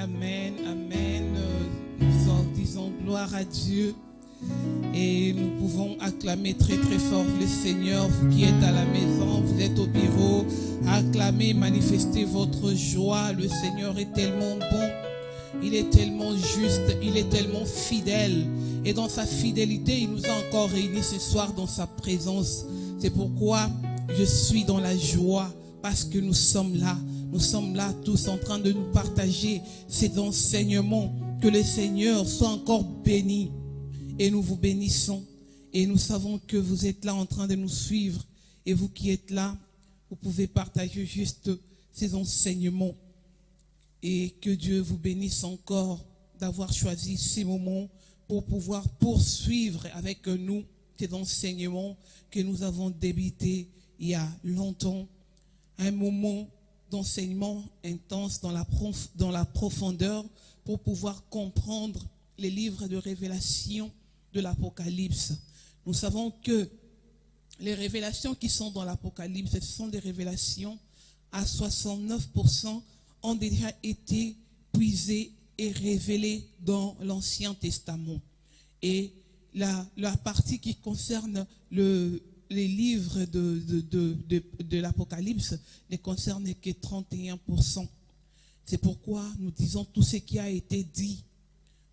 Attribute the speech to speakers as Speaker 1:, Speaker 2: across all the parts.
Speaker 1: amen, amen. Nous en disons gloire à Dieu et nous pouvons acclamer très très fort le Seigneur. Vous qui êtes à la maison, vous êtes au bureau, acclamez, manifestez votre joie. Le Seigneur est tellement bon, il est tellement juste, il est tellement fidèle. Et dans sa fidélité, il nous a encore réunis ce soir dans sa présence. C'est pourquoi je suis dans la joie, parce que nous sommes là. Nous sommes là tous en train de nous partager ces enseignements. Que le Seigneur soit encore béni. Et nous vous bénissons. Et nous savons que vous êtes là en train de nous suivre. Et vous qui êtes là, vous pouvez partager juste ces enseignements. Et que Dieu vous bénisse encore d'avoir choisi ces moments pour pouvoir poursuivre avec nous ces enseignements que nous avons débutés il y a longtemps. Un moment d'enseignement intense dans la profondeur pour pouvoir comprendre les livres de révélation de l'Apocalypse. Nous savons que les révélations qui sont dans l'Apocalypse, ce sont des révélations à 69% ont déjà été puisées et révélées dans l'Ancien Testament. Et la partie qui concerne les livres de l'Apocalypse ne concerne que 31%. C'est pourquoi nous disons tout ce qui a été dit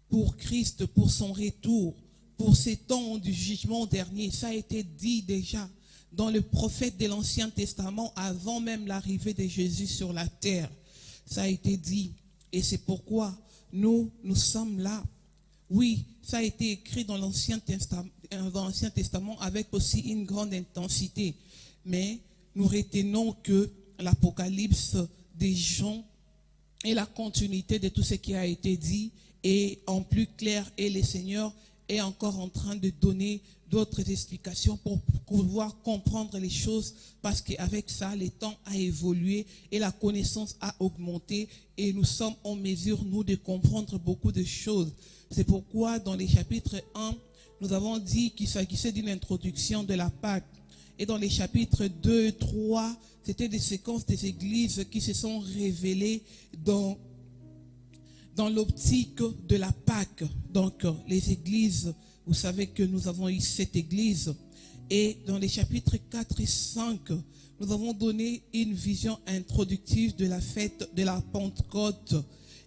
Speaker 1: pour Christ, pour son retour, pour ces temps du jugement dernier. Ça a été dit déjà dans le prophète de l'Ancien Testament avant même l'arrivée de Jésus sur la terre. Ça a été dit et c'est pourquoi nous sommes là. Oui, ça a été écrit dans l'Ancien Testament avec aussi une grande intensité. Mais nous retenons que l'Apocalypse des Jean est la continuité de tout ce qui a été dit et en plus clair. Et le Seigneur est encore en train de donner d'autres explications pour pouvoir comprendre les choses, parce qu'avec ça, le temps a évolué et la connaissance a augmenté et nous sommes en mesure, nous, de comprendre beaucoup de choses. C'est pourquoi dans les chapitres 1, nous avons dit qu'il s'agissait d'une introduction de la Pâque. Et dans les chapitres 2 et 3, c'était des séquences des églises qui se sont révélées dans l'optique de la Pâque. Donc les églises, vous savez que nous avons eu 7 églises. Et dans les chapitres 4 et 5, nous avons donné une vision introductive de la fête de la Pentecôte.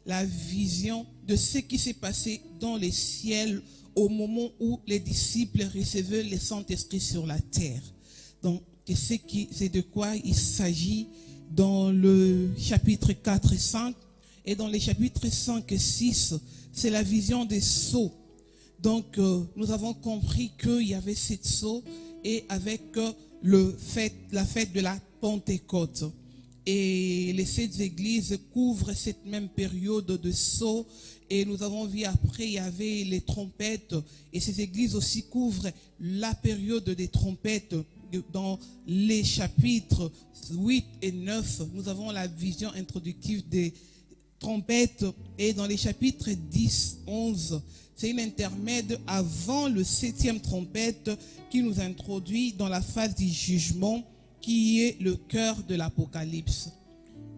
Speaker 1: La vision de ce qui s'est passé dans les ciels au moment où les disciples recevaient le Saint-Esprit sur la terre. Donc, c'est de quoi il s'agit dans le chapitre 4 et 5. Et dans les chapitres 5 et 6, c'est la vision des sceaux. Donc, nous avons compris qu'il y avait 7 sceaux et avec la fête de la Pentecôte. Et les 7 églises couvrent cette même période de sceaux. Et nous avons vu après, il y avait les trompettes. Et ces églises aussi couvrent la période des trompettes. Dans les chapitres 8 et 9, nous avons la vision introductive des trompettes. Et dans les chapitres 10, 11, c'est une intermède avant le 7e trompette qui nous introduit dans la phase du jugement, qui est le cœur de l'Apocalypse.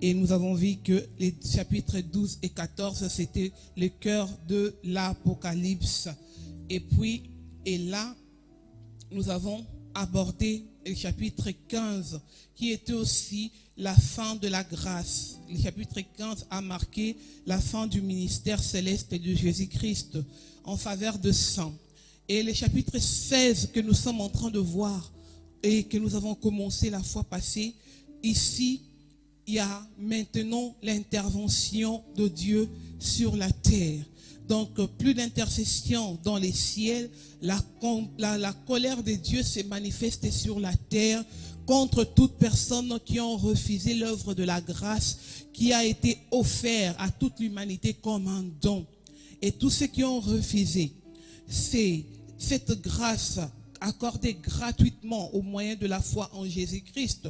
Speaker 1: Et nous avons vu que les chapitres 12 et 14, c'était le cœur de l'Apocalypse. Et là, nous avons abordé le chapitre 15, qui était aussi la fin de la grâce. Le chapitre 15 a marqué la fin du ministère céleste de Jésus-Christ en faveur de saints. Et le chapitre 16 que nous sommes en train de voir et que nous avons commencé la fois passée, ici, il y a maintenant l'intervention de Dieu sur la terre. Donc, plus d'intercession dans les ciels, la colère de Dieu se manifeste sur la terre contre toute personne qui ont refusé l'œuvre de la grâce qui a été offerte à toute l'humanité comme un don. Et tous ceux qui ont refusé cette grâce accordée gratuitement au moyen de la foi en Jésus-Christ,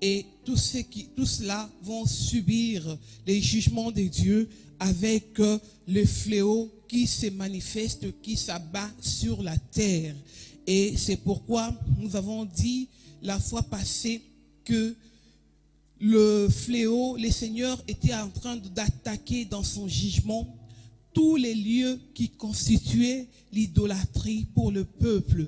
Speaker 1: et tous ceux-là vont subir les jugements de Dieu avec le fléau qui se manifeste, qui s'abat sur la terre. Et c'est pourquoi nous avons dit la fois passée que le fléau, le Seigneur était en train d'attaquer dans son jugement tous les lieux qui constituaient l'idolâtrie pour le peuple,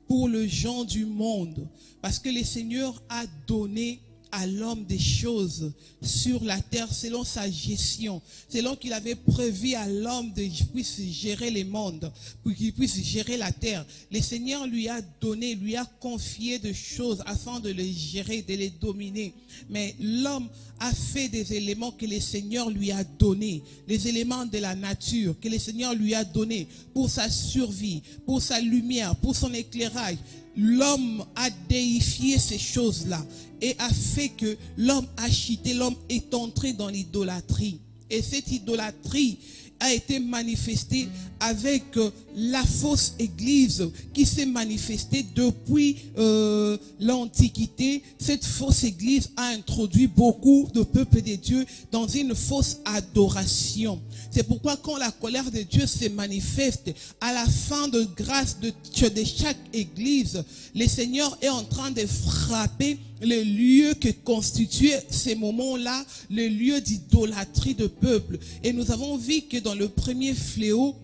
Speaker 1: pour les gens du monde. Parce que le Seigneur a donné à l'homme des choses sur la terre selon sa gestion, selon qu'il avait prévu à l'homme de puisse gérer les mondes, pour qu'il puisse gérer la terre. Le Seigneur lui a donné, lui a confié des choses afin de les gérer, de les dominer. Mais l'homme a fait des éléments que le Seigneur lui a donnés, les éléments de la nature que le Seigneur lui a donnés pour sa survie, pour sa lumière, pour son éclairage. L'homme a déifié ces choses-là et a fait que l'homme a chuté, l'homme est entré dans l'idolâtrie. Et cette idolâtrie a été manifestée avec la fausse église qui s'est manifestée depuis l'Antiquité. Cette fausse église a introduit beaucoup de peuples de Dieu dans une fausse adoration. C'est pourquoi quand la colère de Dieu se manifeste à la fin de grâce de chaque église, le Seigneur est en train de frapper le lieu que constituait ces moments-là, le lieu d'idolâtrie de peuple. Et nous avons vu que dans le premier fléau,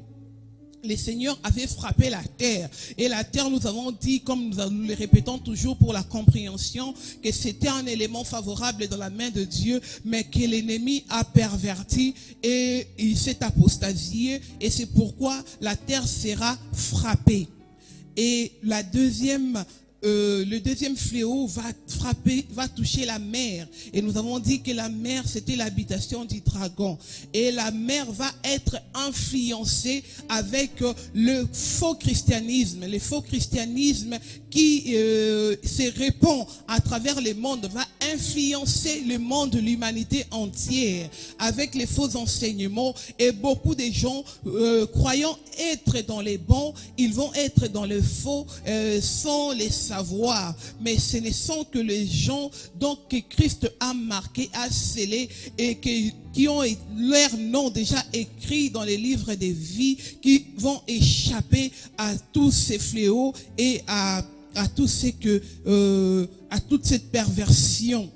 Speaker 1: le Seigneur avait frappé la terre. Et la terre, nous avons dit, comme nous le répétons toujours pour la compréhension, que c'était un élément favorable dans la main de Dieu, mais que l'ennemi a perverti et il s'est apostasié. Et c'est pourquoi la terre sera frappée. Et le deuxième fléau va toucher la mer. Et nous avons dit que la mer, c'était l'habitation du dragon. Et la mer va être influencée avec le faux christianisme. Le faux christianisme qui se répand à travers le monde va influencer le monde, l'humanité entière avec les faux enseignements. Et beaucoup de gens croyant être dans les bons, ils vont être dans le faux sans les savoir. Mais ce ne sont que les gens donc que Christ a marqué, a scellé et qui ont leur nom déjà écrit dans les livres de vie, qui vont échapper à tous ces fléaux et à tout ce que à toute cette perversion.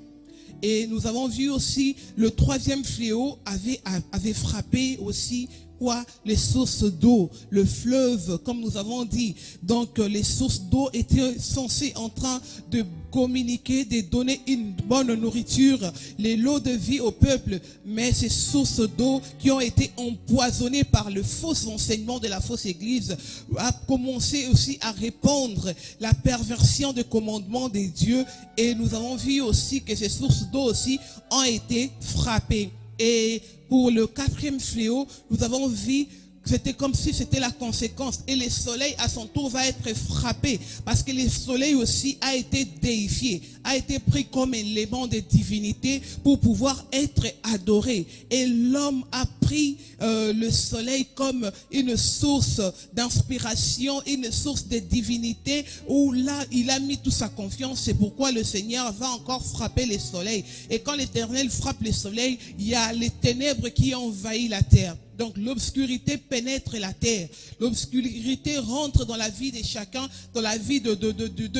Speaker 1: Et nous avons vu aussi le troisième fléau avait frappé aussi quoi? Les sources d'eau, le fleuve, comme nous avons dit. Donc les sources d'eau étaient censées en train de communiquer, de donner une bonne nourriture, les lots de vie au peuple. Mais ces sources d'eau qui ont été empoisonnées par le faux enseignement de la fausse église a commencé aussi à répandre la perversion des commandements des dieux. Et nous avons vu aussi que ces sources d'eau aussi ont été frappées. Et pour le quatrième fléau, nous avons vu que c'était comme si c'était la conséquence. Et le soleil, à son tour, va être frappé. Parce que le soleil aussi a été déifié, a été pris comme élément de divinité pour pouvoir être adoré. Et l'homme a pris le soleil comme une source d'inspiration, une source de divinité, où là, il a mis toute sa confiance. C'est pourquoi le Seigneur va encore frapper le soleil. Et quand l'Éternel frappe le soleil, il y a les ténèbres qui envahissent la terre. Donc l'obscurité pénètre la terre. L'obscurité rentre dans la vie de chacun, dans la vie de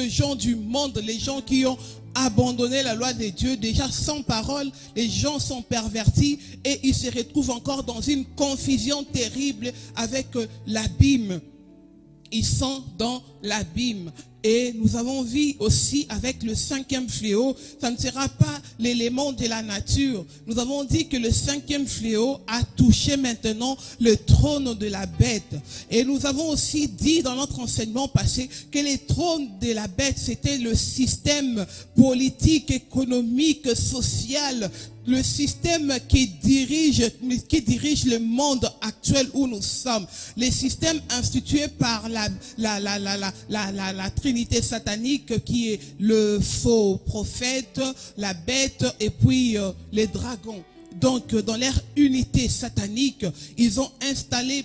Speaker 1: gens du monde, les gens qui ont abandonné la loi de Dieu, déjà sans parole, les gens sont pervertis et ils se retrouvent encore dans une confusion terrible avec l'abîme. Ils sont dans l'abîme. Et nous avons vu aussi avec le cinquième fléau, ça ne sera pas l'élément de la nature. Nous avons dit que le cinquième fléau a touché maintenant le trône de la bête. Et nous avons aussi dit dans notre enseignement passé que le trône de la bête, c'était le système politique, économique, social, le système qui dirige le monde actuel où nous sommes. Les systèmes institués par la Trinité satanique qui est le faux prophète, la bête et puis les dragons. Donc, dans leur unité satanique, ils ont installé,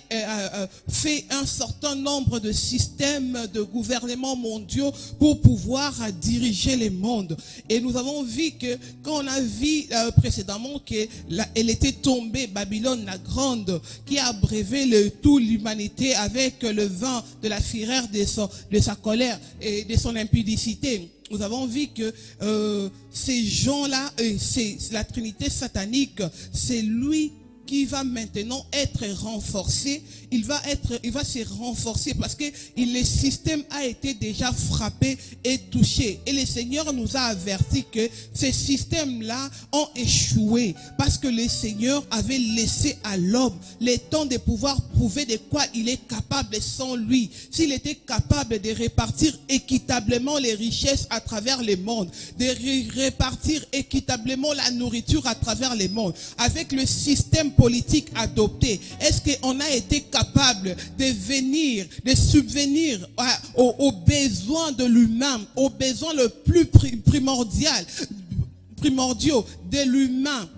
Speaker 1: fait un certain nombre de systèmes de gouvernements mondiaux pour pouvoir diriger les mondes. Et nous avons vu que, quand on a vu précédemment qu'elle était tombée, Babylone la grande, qui a abrévé toute l'humanité avec le vin de la fureur de sa colère et de son impudicité. nous avons vu que ces gens-là, c'est la Trinité satanique, c'est lui qui va maintenant être renforcé. Il va se renforcer parce que le système a été déjà frappé et touché. Et le Seigneur nous a averti que ces systèmes-là ont échoué parce que le Seigneur avait laissé à l'homme le temps de pouvoir prouver de quoi il est capable sans lui. S'il était capable de répartir équitablement les richesses à travers le monde, de répartir équitablement la nourriture à travers le monde, avec le système politique adopté, est-ce qu'on a été capable de venir, de subvenir aux besoins de l'humain, aux besoins le plus primordiaux de l'humain?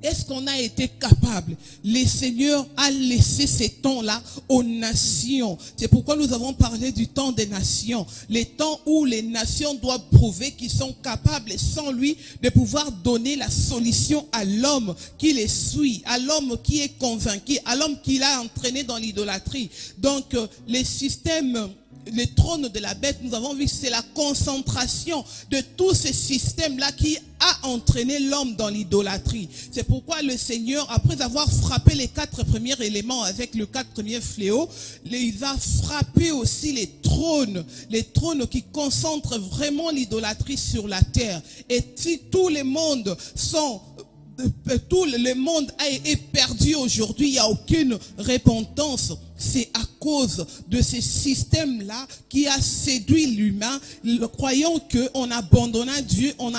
Speaker 1: Est-ce qu'on a été capable? Le Seigneur a laissé ces temps-là aux nations. C'est pourquoi nous avons parlé du temps des nations. Les temps où les nations doivent prouver qu'ils sont capables, sans lui, de pouvoir donner la solution à l'homme qui les suit, à l'homme qui est convaincu, à l'homme qui l'a entraîné dans l'idolâtrie. Donc, les systèmes... le trône de la bête, nous avons vu que c'est la concentration de tous ces systèmes-là qui a entraîné l'homme dans l'idolâtrie. C'est pourquoi le Seigneur, après avoir frappé les 4 premiers éléments avec le 4 premiers fléaux, il va frapper aussi les trônes qui concentrent vraiment l'idolâtrie sur la terre. Et si tout le monde est perdu aujourd'hui, il n'y a aucune repentance. C'est à cause de ces systèmes-là qui a séduit l'humain, croyant qu'en abandonnant Dieu, en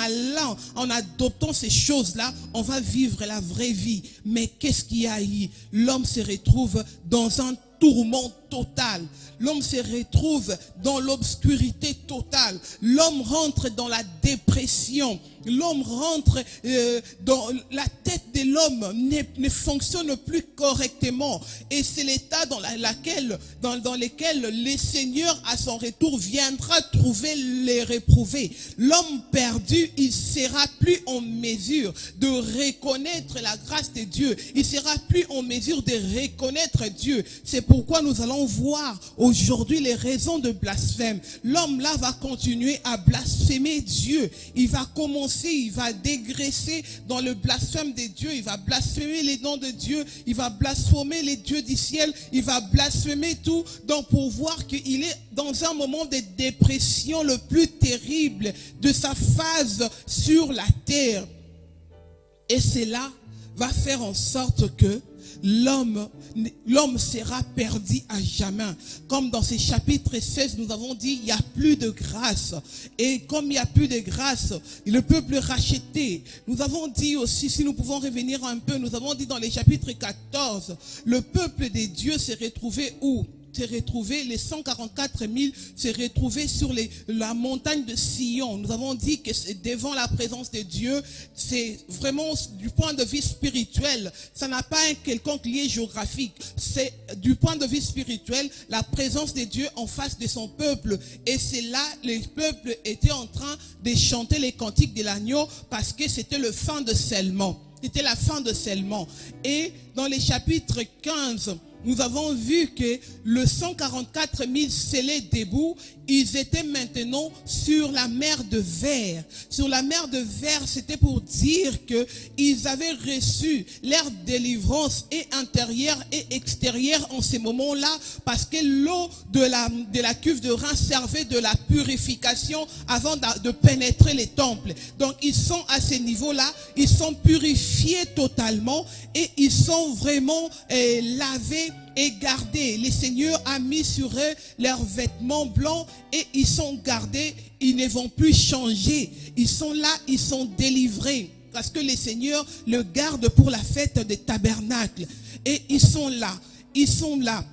Speaker 1: adoptant ces choses-là, on va vivre la vraie vie. Mais qu'est-ce qu'il y a eu? L'homme se retrouve dans un tourment total. L'homme se retrouve dans l'obscurité totale. L'homme rentre dans la dépression. L'homme rentre dans la tête de l'homme ne fonctionne plus correctement. Et c'est l'état dans lequel le Seigneur à son retour viendra trouver les réprouvés. L'homme perdu, il sera plus en mesure de reconnaître la grâce de Dieu. Il sera plus en mesure de reconnaître Dieu. C'est pourquoi nous allons voir aujourd'hui les raisons de blasphème. L'homme là va continuer à blasphémer Dieu. Il va commencer, il va dégraisser dans le blasphème de Dieu. Il va blasphémer les noms de Dieu. Il va blasphémer les dieux du ciel. Il va blasphémer tout. Donc pour voir qu'il est dans un moment de dépression le plus terrible de sa phase sur la terre. Et cela va faire en sorte que l'homme sera perdu à jamais. Comme dans ces chapitres 16, nous avons dit, il n'y a plus de grâce. Et comme il n'y a plus de grâce, le peuple racheté. Nous avons dit aussi, si nous pouvons revenir un peu, nous avons dit dans les chapitres 14, le peuple de Dieu s'est retrouvé où? Les 144 000 se retrouvaient sur la montagne de Sion. Nous avons dit que c'est devant la présence de Dieu, c'est vraiment du point de vue spirituel. Ça n'a pas un quelconque lien géographique. C'est du point de vue spirituel, la présence de Dieu en face de son peuple. Et c'est là, le peuple était en train de chanter les cantiques de l'agneau parce que c'était le fin de scellement. C'était la fin de scellement. Et dans les chapitres 15, nous avons vu que le 144 000 scellés debout, ils étaient maintenant sur la mer de verre. Sur la mer de verre, c'était pour dire qu'ils avaient reçu leur délivrance et intérieure et extérieure en ces moments-là, parce que l'eau de la cuve de Reims servait de la purification avant de pénétrer les temples. Donc ils sont à ce niveau-là, ils sont purifiés totalement et ils sont vraiment lavés et gardés. Le Seigneur a mis sur eux leurs vêtements blancs et ils sont gardés. Ils ne vont plus changer. Ils sont là, ils sont délivrés. Parce que le Seigneur le garde pour la fête des tabernacles. Et ils sont là. Ils sont là.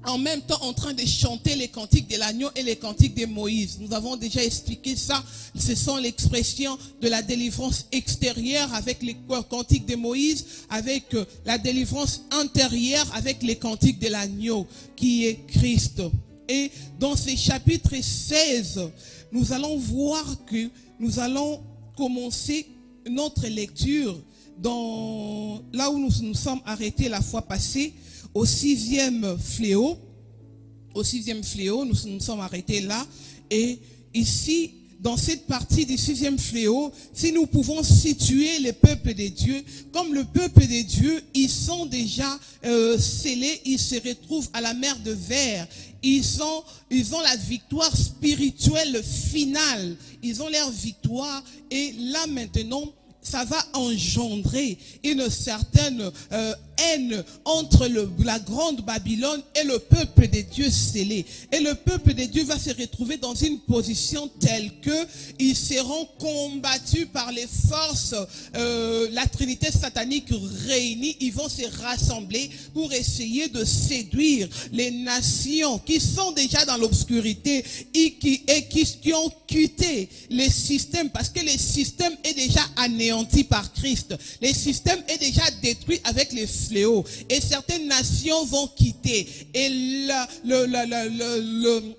Speaker 1: En même temps en train de chanter les cantiques de l'agneau et les cantiques de Moïse. Nous avons déjà expliqué ça. Ce sont l'expression de la délivrance extérieure avec les cantiques de Moïse, avec la délivrance intérieure avec les cantiques de l'agneau qui est Christ. Et dans ces chapitres 16, nous allons voir que nous allons commencer notre lecture là où nous sommes arrêtés la fois passée, au 6e fléau. Au 6e fléau, nous sommes arrêtés là. Et ici, dans cette partie du 6e fléau, si nous pouvons situer le peuple de Dieu, comme le peuple de Dieu, ils sont déjà scellés, ils se retrouvent à la mer de Verre. Ils ont la victoire spirituelle finale. Ils ont leur victoire. Et là maintenant, ça va engendrer une certaine haine entre la grande Babylone et le peuple de Dieu scellé. Et le peuple de Dieu va se retrouver dans une position telle que ils seront combattus par les forces, la Trinité satanique réunie. Ils vont se rassembler pour essayer de séduire les nations qui sont déjà dans l'obscurité et qui ont quitté les systèmes, parce que le système est déjà anéanti par Christ. Le système est déjà détruit avec les fléaux. Et certaines nations vont quitter. Et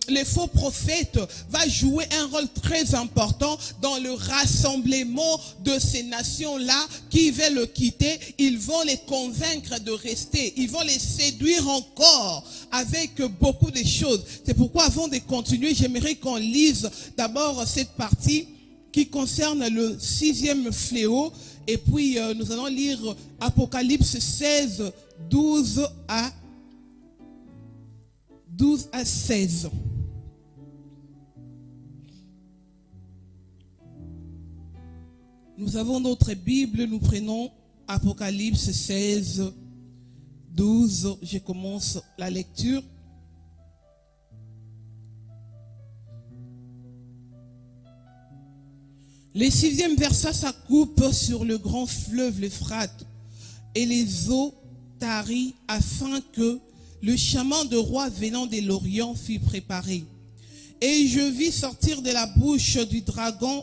Speaker 1: les faux prophètes va jouer un rôle très important dans le rassemblement de ces nations-là qui veulent quitter. Ils vont les convaincre de rester. Ils vont les séduire encore avec beaucoup de choses. C'est pourquoi avant de continuer, j'aimerais qu'on lise d'abord cette partie qui concerne le 6e fléau. Et puis, nous allons lire Apocalypse 16, 12 à 16. Nous avons notre Bible, nous prenons Apocalypse 16, 12. Je commence la lecture. Le 6e verset s'accoupe sur le grand fleuve l'Euphrate, et les eaux tarit afin que le chemin de roi venant de l'Orient fût préparé. Et je vis sortir de la bouche du dragon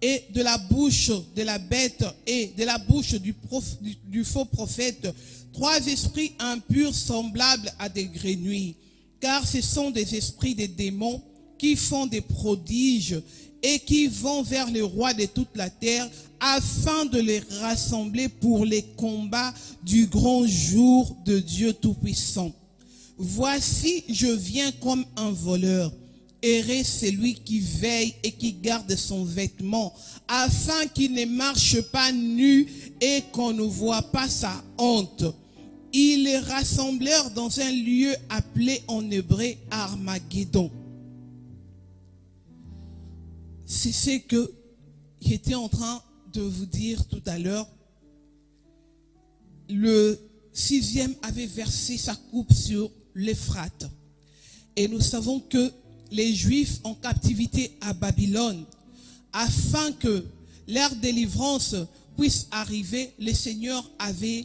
Speaker 1: et de la bouche de la bête et de la bouche du faux prophète 3 esprits impurs semblables à des grenouilles, car ce sont des esprits des démons qui font des prodiges et qui vont vers les rois de toute la terre afin de les rassembler pour les combats du grand jour de Dieu Tout-Puissant. Voici, je viens comme un voleur. Heureux celui qui veille et qui garde son vêtement, afin qu'il ne marche pas nu et qu'on ne voit pas sa honte. Ils les rassemblèrent dans un lieu appelé en hébreu Armageddon. C'est ce que j'étais en train de vous dire tout à l'heure. Le 6e avait versé sa coupe sur l'Euphrate. Et nous savons que les Juifs en captivité à Babylone, afin que leur délivrance puisse arriver, le Seigneur avait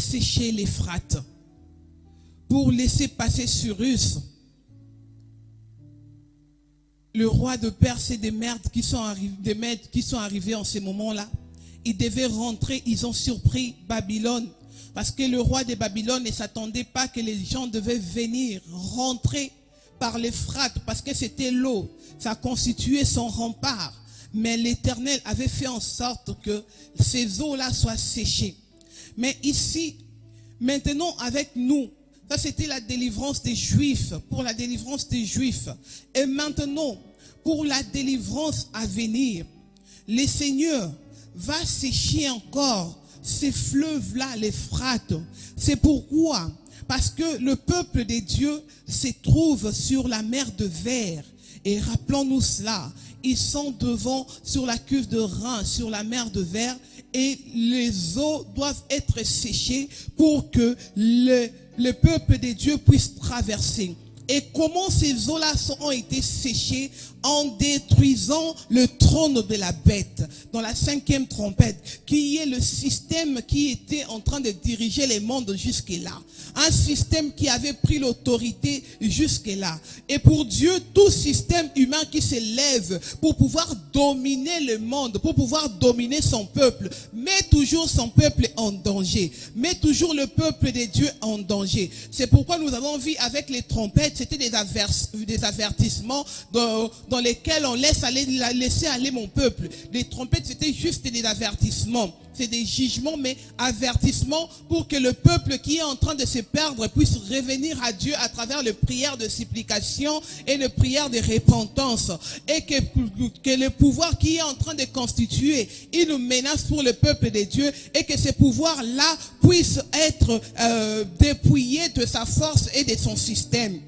Speaker 1: séché l'Euphrate pour laisser passer Cyrus, le roi de Perse, et des Mèdes qui sont arrivés en ce moment-là. Ils devaient rentrer, ils ont surpris Babylone. Parce que le roi de Babylone ne s'attendait pas que les gens devaient venir, rentrer par l'Euphrate, parce que c'était l'eau. Ça constituait son rempart. Mais l'Éternel avait fait en sorte que ces eaux-là soient séchées. Mais ici, maintenant avec nous, ça c'était la délivrance des Juifs, pour la délivrance des Juifs. Et maintenant, pour la délivrance à venir, le Seigneur va sécher encore ces fleuves-là, l'Euphrate. C'est pourquoi, parce que le peuple de Dieu se trouve sur la mer de Verre. Et rappelons-nous cela, ils sont devant, sur la cuve de Rhin, sur la mer de Verre, et les eaux doivent être séchées pour que le peuple de Dieu puisse traverser. Et comment ces eaux-là ont été séchées? En détruisant le trône de la bête dans la 5e trompette, qui est le système qui était en train de diriger les mondes jusque-là. Un système qui avait pris l'autorité jusque-là. Et pour Dieu, tout système humain qui s'élève pour pouvoir dominer le monde, pour pouvoir dominer son peuple, met toujours son peuple en danger. Met toujours le peuple de Dieu en danger. C'est pourquoi nous avons vu avec les trompettes, c'était des avertissements dans lesquels on laisse aller mon peuple. Les trompettes, c'était juste des avertissements. c'est des jugements, mais avertissements pour que le peuple qui est en train de se perdre puisse revenir à Dieu à travers les prières de supplication et les prières de repentance. Et que le pouvoir qui est en train de constituer une menace pour le peuple de Dieu, et que ce pouvoir-là puisse être dépouillé de sa force et de son système.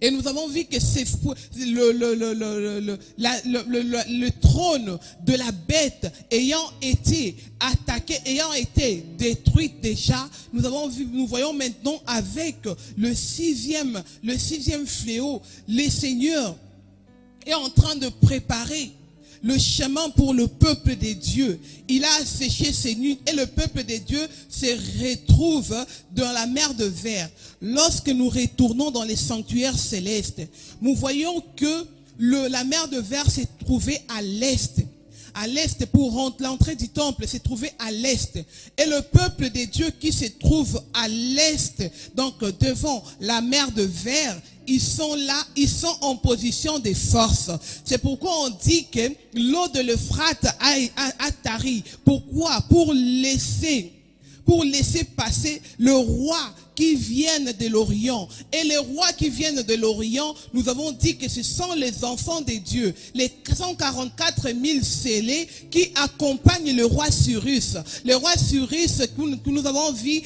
Speaker 1: Et nous avons vu que c'est le trône de la bête ayant été attaqué, ayant été détruit déjà, nous voyons maintenant avec le sixième fléau, le Seigneur est en train de préparer le chemin pour le peuple de Dieu. Il a asséché ses nuits et le peuple de Dieu se retrouve dans la mer de verre. Lorsque nous retournons dans les sanctuaires célestes, nous voyons que la mer de verre s'est trouvée à l'est. À l'est, pour l'entrée du temple, s'est trouvé à l'est. Et le peuple de Dieu qui se trouve à l'est, donc devant la mer de verre, ils sont là, ils sont en position de force. C'est pourquoi on dit que l'eau de l'Euphrate a tari. Pourquoi? Pour laisser passer le roi qui viennent de l'Orient. Et les rois qui viennent de l'Orient, nous avons dit que ce sont les enfants de Dieu, les 144 000 scellés qui accompagnent le roi Cyrus. Le roi Cyrus que nous avons vu,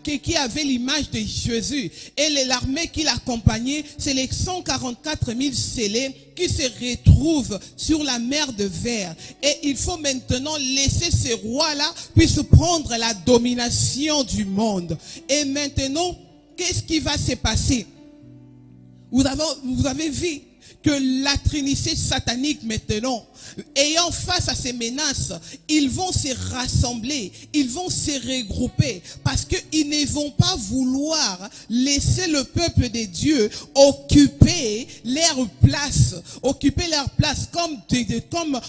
Speaker 1: qui avait l'image de Jésus. Et l'armée qui l'accompagnait, c'est les 144 000 scellés qui se retrouvent sur la mer de verre. Et il faut maintenant laisser ces rois-là puissent prendre la domination du monde. Et maintenant, qu'est-ce qui va se passer? Vous avez vu que la trinité satanique maintenant, ayant face à ces menaces, ils vont se rassembler, ils vont se regrouper, parce qu'ils ne vont pas vouloir laisser le peuple de Dieu occuper leur place, comme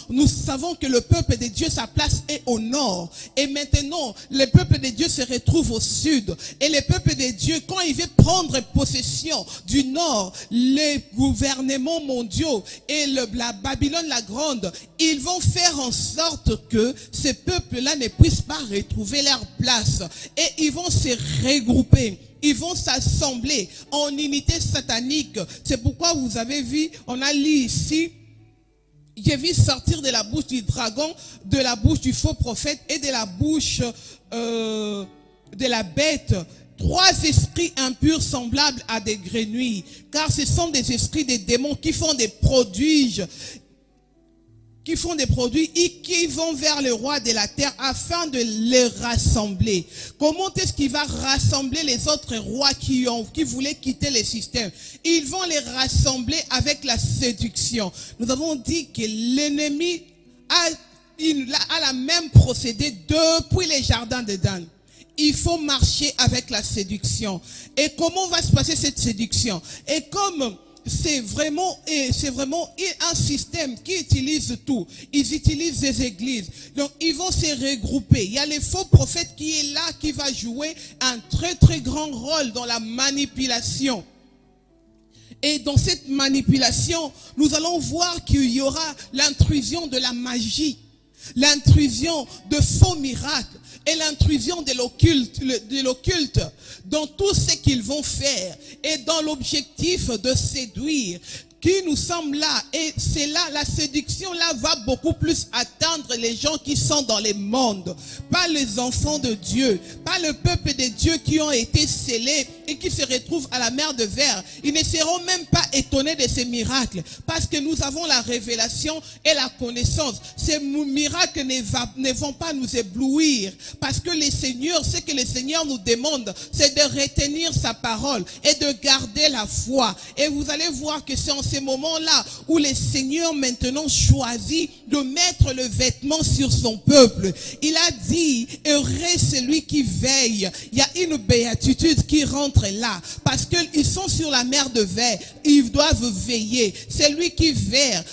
Speaker 1: nous savons que le peuple de Dieu, sa place est au nord. Et maintenant, le peuple de Dieu se retrouve au sud. Et le peuple de Dieu, quand il veut prendre possession du nord, les gouvernements mondiaux et la Babylone la grande, ils vont faire en sorte que ces peuples-là ne puissent pas retrouver leur place. Et ils vont se regrouper. Ils vont s'assembler en unité satanique. C'est pourquoi vous avez vu, on a lu ici, j'ai vu sortir de la bouche du dragon, de la bouche du faux prophète et de la bouche de la bête, 3 esprits impurs semblables à des grenouilles, car ce sont des esprits des démons qui font des prodiges, et qui vont vers le roi de la terre afin de les rassembler. Comment est-ce qu'il va rassembler les autres rois qui voulaient quitter le système? Ils vont les rassembler avec la séduction. Nous avons dit que l'ennemi a la même procédé depuis les jardins d'Éden. Il faut marcher avec la séduction. Et comment va se passer cette séduction? Et comme c'est vraiment un système qui utilise tout. Ils utilisent des églises. Donc, ils vont se regrouper. Il y a les faux prophètes qui est là, qui va jouer un très très grand rôle dans la manipulation. Et dans cette manipulation, nous allons voir qu'il y aura l'intrusion de la magie, l'intrusion de faux miracles et l'intrusion de l'occulte dans tout ce qu'ils vont faire et dans l'objectif de séduire qui nous sommes là. Et c'est là, la séduction là va beaucoup plus atteindre les gens qui sont dans les mondes, pas les enfants de Dieu, pas le peuple de Dieu qui ont été scellés et qui se retrouvent à la mer de verre. Ils ne seront même pas étonnés de ces miracles parce que nous avons la révélation et la connaissance. Ces miracles ne vont pas nous éblouir parce que ce que le Seigneur nous demande, c'est de retenir sa parole et de garder la foi. Et vous allez voir que c'est en ces moments-là où le Seigneur maintenant choisit de mettre le vêtement sur son peuple. Il a dit, heureux celui qui veille. Il y a une béatitude qui rentre là parce qu'ils sont sur la mer de verre. Ils doivent veiller. C'est lui qui veille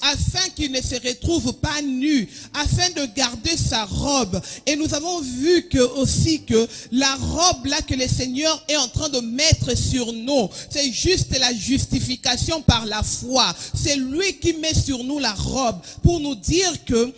Speaker 1: afin qu'il ne se retrouve pas nu, afin de garder sa robe. Et nous avons vu aussi que la robe là que le Seigneur est en train de mettre sur nous, c'est juste la justification par la foi. C'est lui qui met sur nous la robe pour nous dire que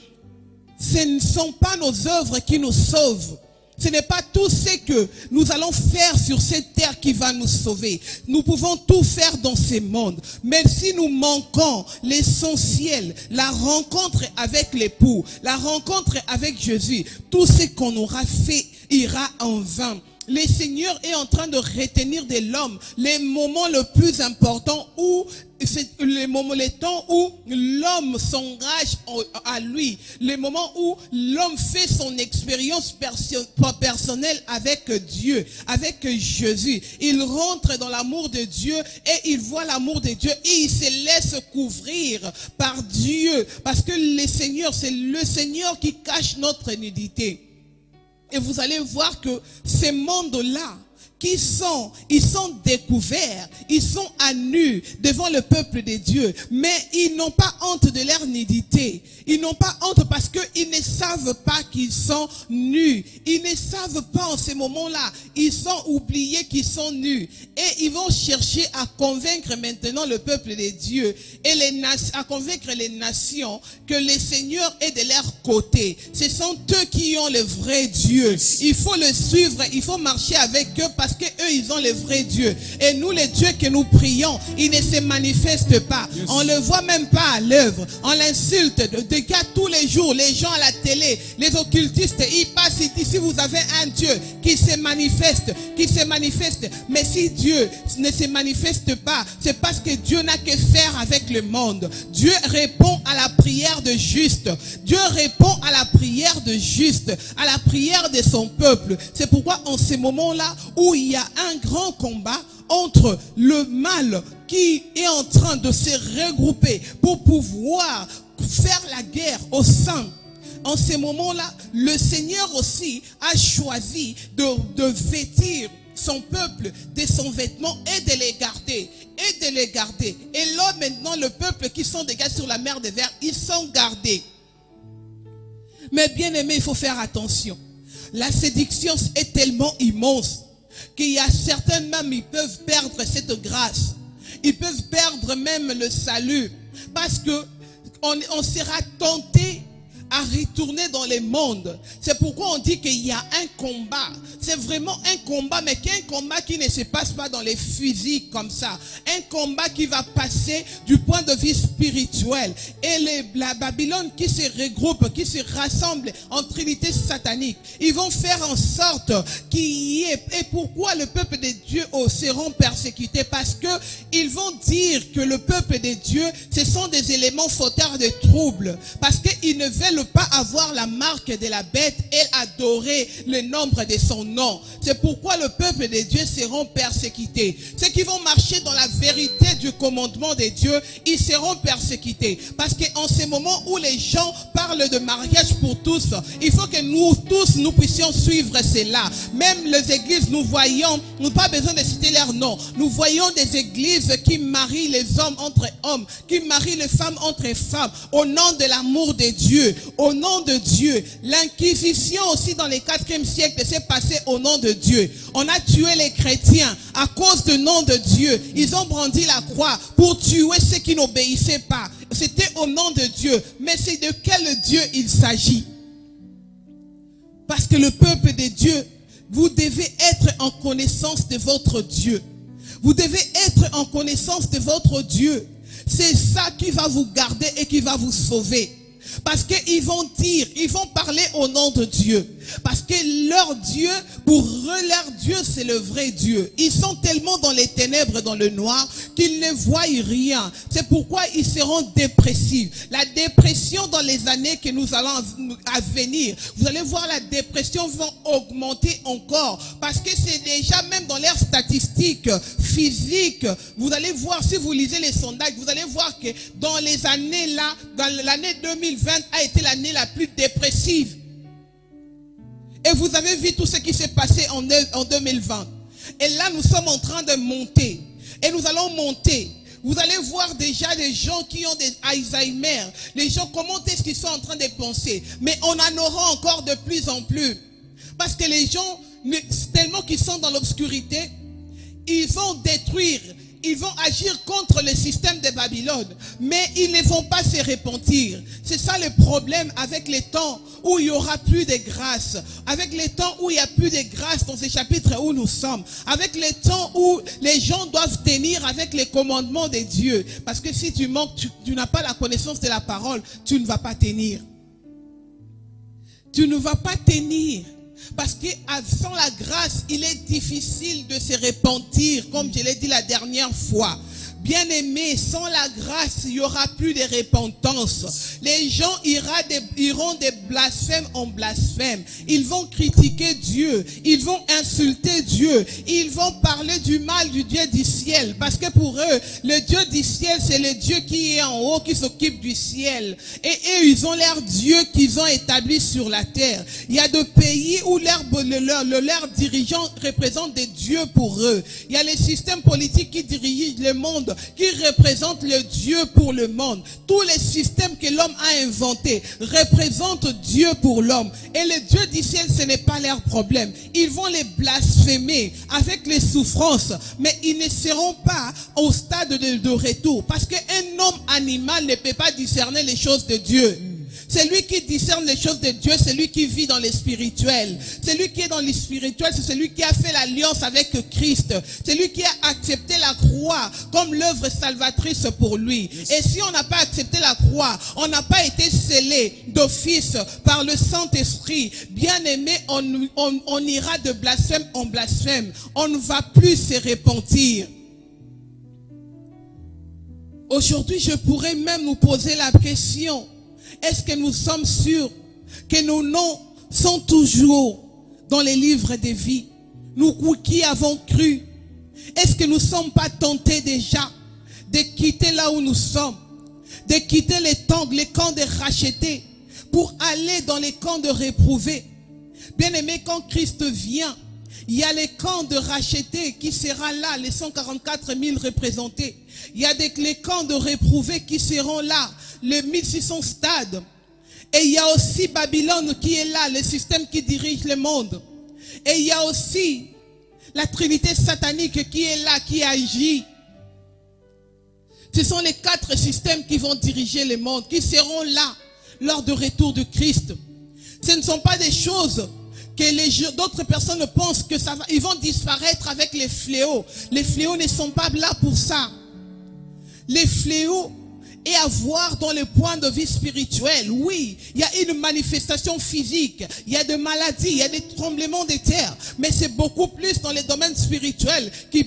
Speaker 1: ce ne sont pas nos œuvres qui nous sauvent. Ce n'est pas tout ce que nous allons faire sur cette terre qui va nous sauver. Nous pouvons tout faire dans ce monde. Mais si nous manquons l'essentiel, la rencontre avec l'époux, la rencontre avec Jésus, tout ce qu'on aura fait ira en vain. Le Seigneur est en train de retenir de l'homme les moments les plus importants où c'est les temps où l'homme s'engage à lui, les moments où l'homme fait son expérience personnelle avec Dieu, avec Jésus. Il rentre dans l'amour de Dieu et il voit l'amour de Dieu et il se laisse couvrir par Dieu parce que le Seigneur, c'est le Seigneur qui cache notre nudité. Et vous allez voir que ces mondes-là, ils sont découverts, ils sont à nu devant le peuple de Dieu, mais ils n'ont pas honte de leur nudité. Ils n'ont pas honte parce qu'ils ne savent pas qu'ils sont nus. Ils ne savent pas en ces moments-là. Ils sont oubliés qu'ils sont nus. Et ils vont chercher à convaincre maintenant le peuple de Dieu et à convaincre les nations que le Seigneur est de leur côté. Ce sont eux qui ont le vrai Dieu. Il faut le suivre, il faut marcher avec eux parce que eux ils ont le vrai Dieu. Et nous, les dieux que nous prions, ils ne se manifestent pas. On le voit même pas à l'œuvre. On l'insulte de cas tous les jours. Les gens à la télé, les occultistes, ils passent ici. Vous avez un Dieu qui se manifeste, Mais si Dieu ne se manifeste pas, c'est parce que Dieu n'a que faire avec le monde. Dieu répond à la prière de juste. Dieu répond à la prière de juste, à la prière de son peuple. C'est pourquoi en ces moments-là où il y a un grand combat entre le mal qui est en train de se regrouper pour pouvoir faire la guerre au sein. En ces moments-là, le Seigneur aussi a choisi de vêtir son peuple de son vêtement et de les garder. Et là maintenant, le peuple qui sont déjà sur la mer des Vers, ils sont gardés. Mais bien aimé, il faut faire attention. La séduction est tellement immense qu'il y a certains même, ils peuvent perdre cette grâce. Ils peuvent perdre même le salut. Parce que on sera tenté à retourner dans les mondes. C'est pourquoi on dit qu'il y a un combat. C'est vraiment un combat, mais qu'un combat qui ne se passe pas dans les physiques comme ça. Un combat qui va passer du point de vue spirituel. Et la Babylone qui se regroupe, qui se rassemble en trinité satanique, ils vont faire en sorte qu'il y ait. Et pourquoi le peuple de Dieu seront persécutés? Parce que ils vont dire que le peuple de Dieu, ce sont des éléments fauteurs de troubles. Parce qu'ils ne veulent pas avoir la marque de la bête et adorer le nombre de son nom. C'est pourquoi le peuple de Dieu seront persécutés. Ceux qui vont marcher dans la vérité du commandement de Dieu, ils seront persécutés. Parce qu'en ces moments où les gens parlent de mariage pour tous, il faut que nous tous, nous puissions suivre cela. Même les églises, nous voyons, nous n'avons pas besoin de citer leur nom, nous voyons des églises qui marient les hommes entre hommes, qui marient les femmes entre femmes, au nom de l'amour de Dieu. Au nom de Dieu. L'inquisition aussi dans le 4e siècle s'est passée au nom de Dieu. On a tué les chrétiens à cause du nom de Dieu. Ils ont brandi la croix pour tuer ceux qui n'obéissaient pas. C'était au nom de Dieu. Mais c'est de quel Dieu il s'agit? Parce que le peuple de Dieu, vous devez être en connaissance de votre Dieu. Vous devez être en connaissance de votre Dieu. C'est ça qui va vous garder et qui va vous sauver. Parce qu'ils vont dire, ils vont parler au nom de Dieu. Parce que leur Dieu, pour eux, leur Dieu, c'est le vrai Dieu. Ils sont tellement dans les ténèbres, dans le noir, qu'ils ne voient rien. C'est pourquoi ils seront dépressifs. La dépression dans les années que nous allons à venir, vous allez voir la dépression va augmenter encore. Parce que c'est déjà même dans leurs statistiques physiques. Vous allez voir, si vous lisez les sondages, vous allez voir que dans les années là, dans l'année 2020 a été l'année la plus dépressive. Et vous avez vu tout ce qui s'est passé en 2020. Et là, nous sommes en train de monter. Et nous allons monter. Vous allez voir déjà les gens qui ont des Alzheimer. Les gens, comment est-ce qu'ils sont en train de penser? Mais on en aura encore de plus en plus. Parce que les gens, tellement qu'ils sont dans l'obscurité, ils vont détruire. ils vont agir contre le système de Babylone, mais ils ne vont pas se repentir. C'est ça le problème avec les temps où il n'y aura plus de grâce, avec les temps où il n'y a plus de grâce dans ces chapitres où nous sommes, avec les temps où les gens doivent tenir avec les commandements de Dieu. Parce que si tu manques, tu n'as pas la connaissance de la parole, tu ne vas pas tenir. Tu ne vas pas tenir. Parce que sans la grâce, il est difficile de se repentir, comme je l'ai dit la dernière fois. Bien-aimés, sans la grâce, il n'y aura plus de repentance. Les gens iront de blasphème en blasphème. Ils vont critiquer Dieu. Ils vont insulter Dieu. Ils vont parler du mal du Dieu du ciel. Parce que pour eux, le Dieu du ciel, c'est le Dieu qui est en haut, qui s'occupe du ciel. Et eux, ils ont leur Dieu qu'ils ont établi sur la terre. Il y a des pays où leurs dirigeants représentent des dieux pour eux. Il y a les systèmes politiques qui dirigent le monde, qui représente le Dieu pour le monde. Tous les systèmes que l'homme a inventés représentent Dieu pour l'homme. Et le Dieu du ciel, ce n'est pas leur problème. Ils vont les blasphémer avec les souffrances, mais ils ne seront pas au stade de retour. Parce qu'un homme animal ne peut pas discerner les choses de Dieu. C'est lui qui discerne les choses de Dieu, c'est lui qui vit dans les spirituels. C'est lui qui est dans les spirituels, c'est celui qui a fait l'alliance avec Christ. C'est lui qui a accepté la croix comme l'œuvre salvatrice pour lui. Et si on n'a pas accepté la croix, on n'a pas été scellé d'office par le Saint-Esprit, bien aimé, on ira de blasphème en blasphème. On ne va plus se repentir. Aujourd'hui, je pourrais même nous poser la question: est-ce que nous sommes sûrs que nos noms sont toujours dans les livres de vie? Nous qui avons cru, est-ce que nous ne sommes pas tentés déjà de quitter là où nous sommes, de quitter les camps de rachetés pour aller dans les camps de réprouvés? Bien aimé, quand Christ vient, il y a les camps de rachetés qui sera là, les 144 000 représentés. Il y a les camps de réprouvés qui seront là, les 1600 stades. Et il y a aussi Babylone qui est là, le système qui dirige le monde. Et il y a aussi la Trinité satanique qui est là, qui agit. Ce sont les 4 systèmes qui vont diriger le monde, qui seront là lors du retour de Christ. Ce ne sont pas des choses que d'autres personnes pensent que ça va, ils vont disparaître avec les fléaux. Les fléaux ne sont pas là pour ça. Les fléaux et à voir dans le point de vue spirituel. Oui, il y a une manifestation physique, il y a des maladies, il y a des tremblements de terre, mais c'est beaucoup plus dans les domaines spirituels qu'il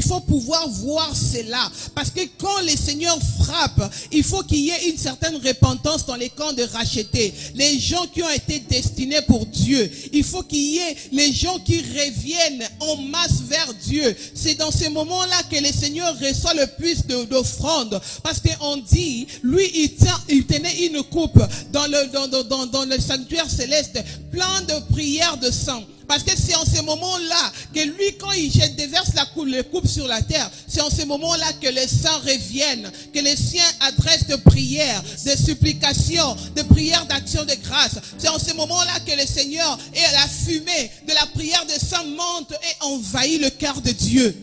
Speaker 1: faut pouvoir voir cela. Parce que quand le Seigneur frappe, il faut qu'il y ait une certaine repentance dans les camps de rachetés. Les gens qui ont été destinés pour Dieu, il faut qu'il y ait les gens qui reviennent en masse vers Dieu. C'est dans ces moments-là que le Seigneur reçoit le plus d'offrandes. Parce qu'on dit, lui, il tenait une coupe dans le sanctuaire céleste, plein de prières de sang. Parce que c'est en ce moment-là que lui, quand il déverse la coupe sur la terre, c'est en ce moment-là que les saints reviennent, que les siens adressent de prières, de supplications, de prières d'action de grâce. C'est en ce moment-là que le Seigneur et la fumée de la prière des saints monte et envahit le cœur de Dieu.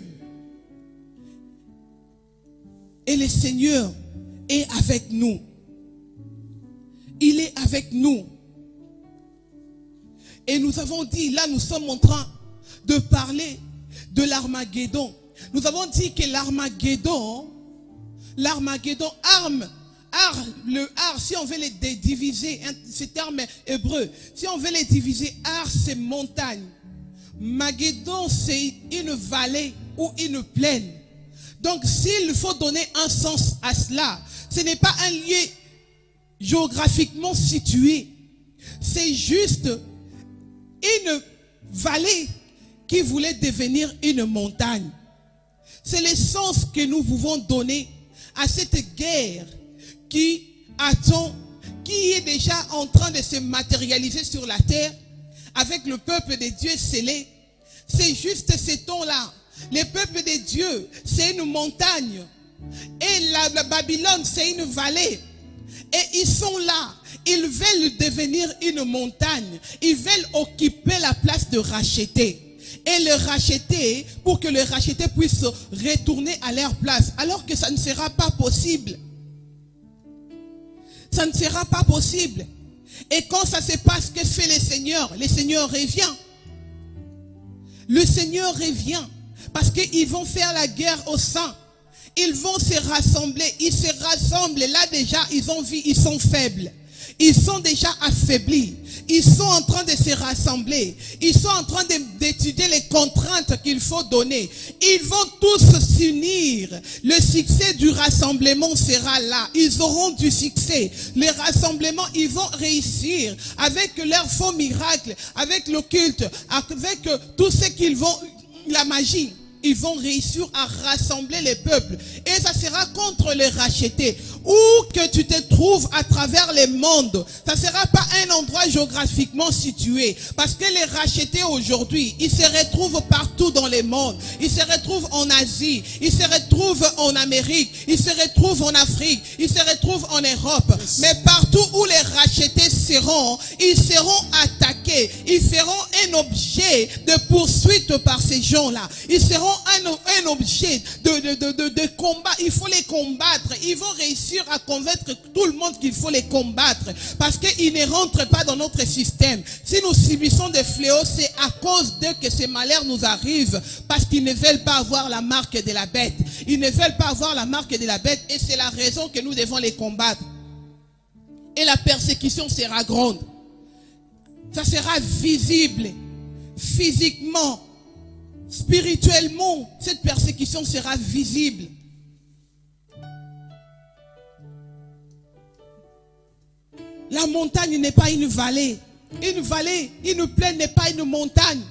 Speaker 1: Et le Seigneur est avec nous. Il est avec nous. Et nous avons dit, là nous sommes en train de parler de l'Armageddon. Nous avons dit que l'Armageddon, si on veut les diviser, ce terme hébreu, si on veut les diviser, c'est montagne. Mageddon, c'est une vallée ou une plaine. Donc s'il faut donner un sens à cela, ce n'est pas un lieu géographiquement situé. C'est juste une vallée qui voulait devenir une montagne. C'est le sens que nous pouvons donner à cette guerre qui est déjà en train de se matérialiser sur la terre avec le peuple de Dieu scellé. C'est juste ce temps-là. Le peuple de Dieu, c'est une montagne. Et la Babylone, c'est une vallée. Et ils sont là. Ils veulent devenir une montagne. Ils veulent occuper la place de racheter. et le racheter pour que le racheté puisse retourner à leur place. Alors que ça ne sera pas possible. Ça ne sera pas possible. Et quand ça se passe, que fait le Seigneur revient. Le Seigneur revient. Parce qu'ils vont faire la guerre au sang. Ils vont se rassembler. Ils se rassemblent. Là déjà, ils ont vu, ils sont faibles. Ils sont déjà affaiblis. Ils sont en train de se rassembler. Ils sont en train d'étudier les contraintes qu'il faut donner. Ils vont tous s'unir. Le succès du rassemblement sera là. Ils auront du succès. Les rassemblements, ils vont réussir avec leurs faux miracles, avec le culte, avec tout ce qu'ils vont, la magie. Ils vont réussir à rassembler les peuples. Et ça sera contre les rachetés. Où que tu te trouves à travers les mondes, ça ne sera pas un endroit géographiquement situé. Parce que les rachetés aujourd'hui, ils se retrouvent partout dans les mondes. Ils se retrouvent en Asie, ils se retrouvent en Amérique, ils se retrouvent en Afrique, ils se retrouvent en Europe. Mais partout où les rachetés seront, ils seront attaqués. Ils seront un objet de poursuite par ces gens-là. Ils seront un objet de combat. Il faut les combattre. Ils vont réussir à convaincre tout le monde qu'il faut les combattre. Parce qu'ils ne rentrent pas dans notre système. Si nous subissons des fléaux, c'est à cause d'eux que ces malheurs nous arrivent. Parce qu'ils ne veulent pas avoir la marque de la bête. Ils ne veulent pas avoir la marque de la bête. Et c'est la raison que nous devons les combattre. Et la persécution sera grande. Ça sera visible. Physiquement. Spirituellement, cette persécution sera visible. La montagne n'est pas une vallée. Une vallée, une plaine n'est pas une montagne.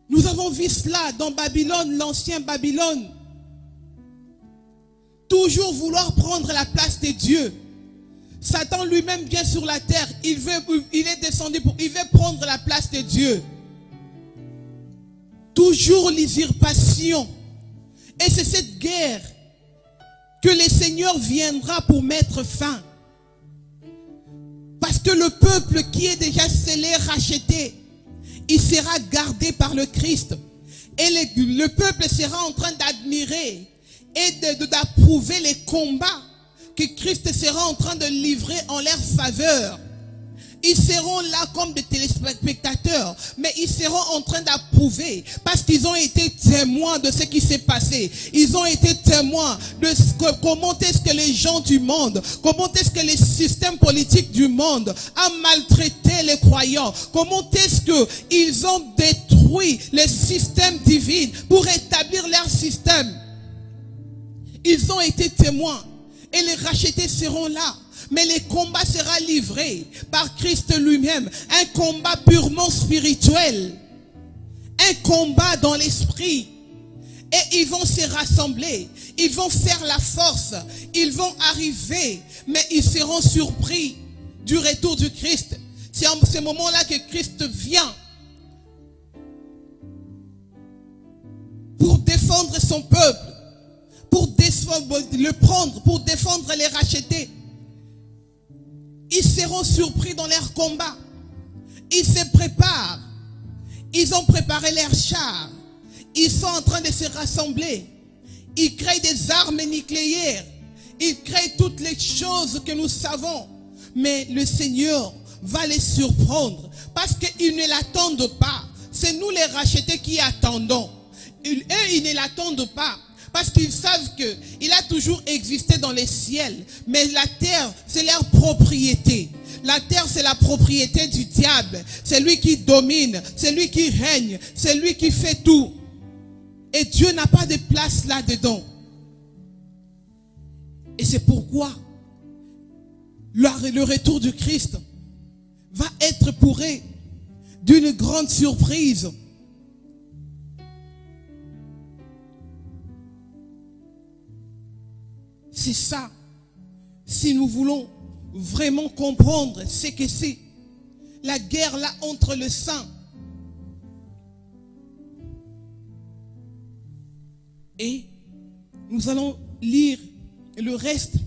Speaker 1: Nous avons vu cela dans Babylone, l'ancien Babylone. Toujours vouloir prendre la place de Dieu. Satan lui-même vient sur la terre. Il est descendu il veut prendre la place de Dieu. Toujours l'usurpation. Et c'est cette guerre que le Seigneur viendra pour mettre fin. Parce que le peuple qui est déjà scellé, racheté, il sera gardé par le Christ. Et le peuple sera en train d'admirer et d'approuver les combats que Christ sera en train de livrer en leur faveur. Ils seront là comme des téléspectateurs, mais ils seront en train d'approuver parce qu'ils ont été témoins de ce qui s'est passé. Ils ont été témoins de comment est-ce que les gens du monde, comment est-ce que les systèmes politiques du monde ont maltraité les croyants, comment est-ce qu'ils ont détruit les systèmes divins pour établir leur système. Ils ont été témoins et les rachetés seront là. Mais le combat sera livré par Christ lui-même. Un combat purement spirituel. Un combat dans l'esprit. Et ils vont se rassembler. Ils vont faire la force. Ils vont arriver. Mais ils seront surpris du retour du Christ. C'est en ce moment-là que Christ vient. Pour défendre son peuple. Pour le prendre. Pour défendre les rachetés. Ils seront surpris dans leur combat. Ils se préparent. Ils ont préparé leurs chars. Ils sont en train de se rassembler. Ils créent des armes nucléaires. Ils créent toutes les choses que nous savons. Mais le Seigneur va les surprendre. Parce qu'ils ne l'attendent pas. C'est nous les rachetés qui attendons. Eux, ils ne l'attendent pas. Parce qu'ils savent qu'il a toujours existé dans les ciels. Mais la terre, c'est leur propriété. La terre, c'est la propriété du diable. C'est lui qui domine. C'est lui qui règne. C'est lui qui fait tout. Et Dieu n'a pas de place là-dedans. Et c'est pourquoi le retour du Christ va être pour eux d'une grande surprise. C'est ça. Si nous voulons vraiment comprendre ce que c'est, la guerre là entre le saint et nous allons lire le reste.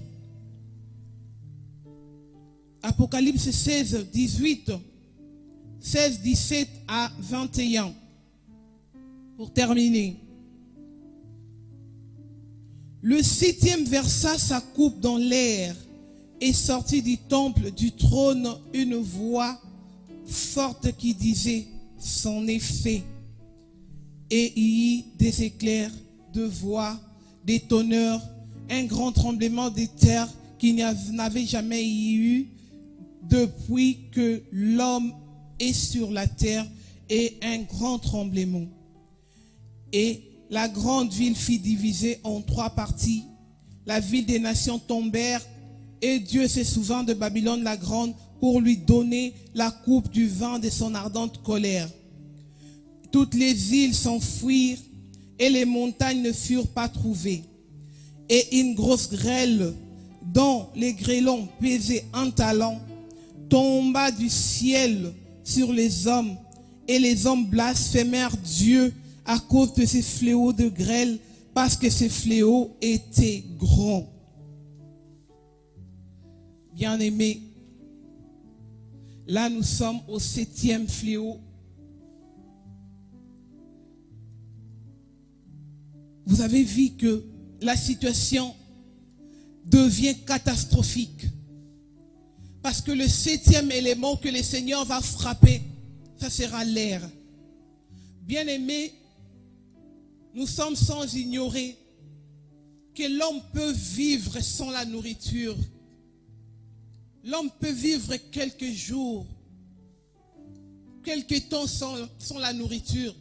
Speaker 1: Apocalypse 16, 18. 16, 17 à 21. Pour terminer. Le 7e versa sa coupe dans l'air et sortit du temple du trône une voix forte qui disait, c'en est fait. Et il y eut des éclairs, de voix, des tonneurs, un grand tremblement de terre qu'il n'y avait jamais eu depuis que l'homme est sur la terre, et un grand tremblement. Et la grande ville fut divisée en 3 parties. La ville des nations tombèrent, et Dieu se souvint de Babylone la grande pour lui donner la coupe du vin de son ardente colère. Toutes les îles s'enfuirent, et les montagnes ne furent pas trouvées. Et une grosse grêle, dont les grêlons pesaient 1 talent, tomba du ciel sur les hommes, et les hommes blasphémèrent Dieu à cause de ces fléaux de grêle, parce que ces fléaux étaient grands. Bien-aimés, là nous sommes au 7e fléau. Vous avez vu que la situation devient catastrophique. Parce que le 7e élément que le Seigneur va frapper, ça sera l'air. Bien-aimés, nous sommes sans ignorer que l'homme peut vivre sans la nourriture. L'homme peut vivre quelques jours, quelques temps sans la nourriture.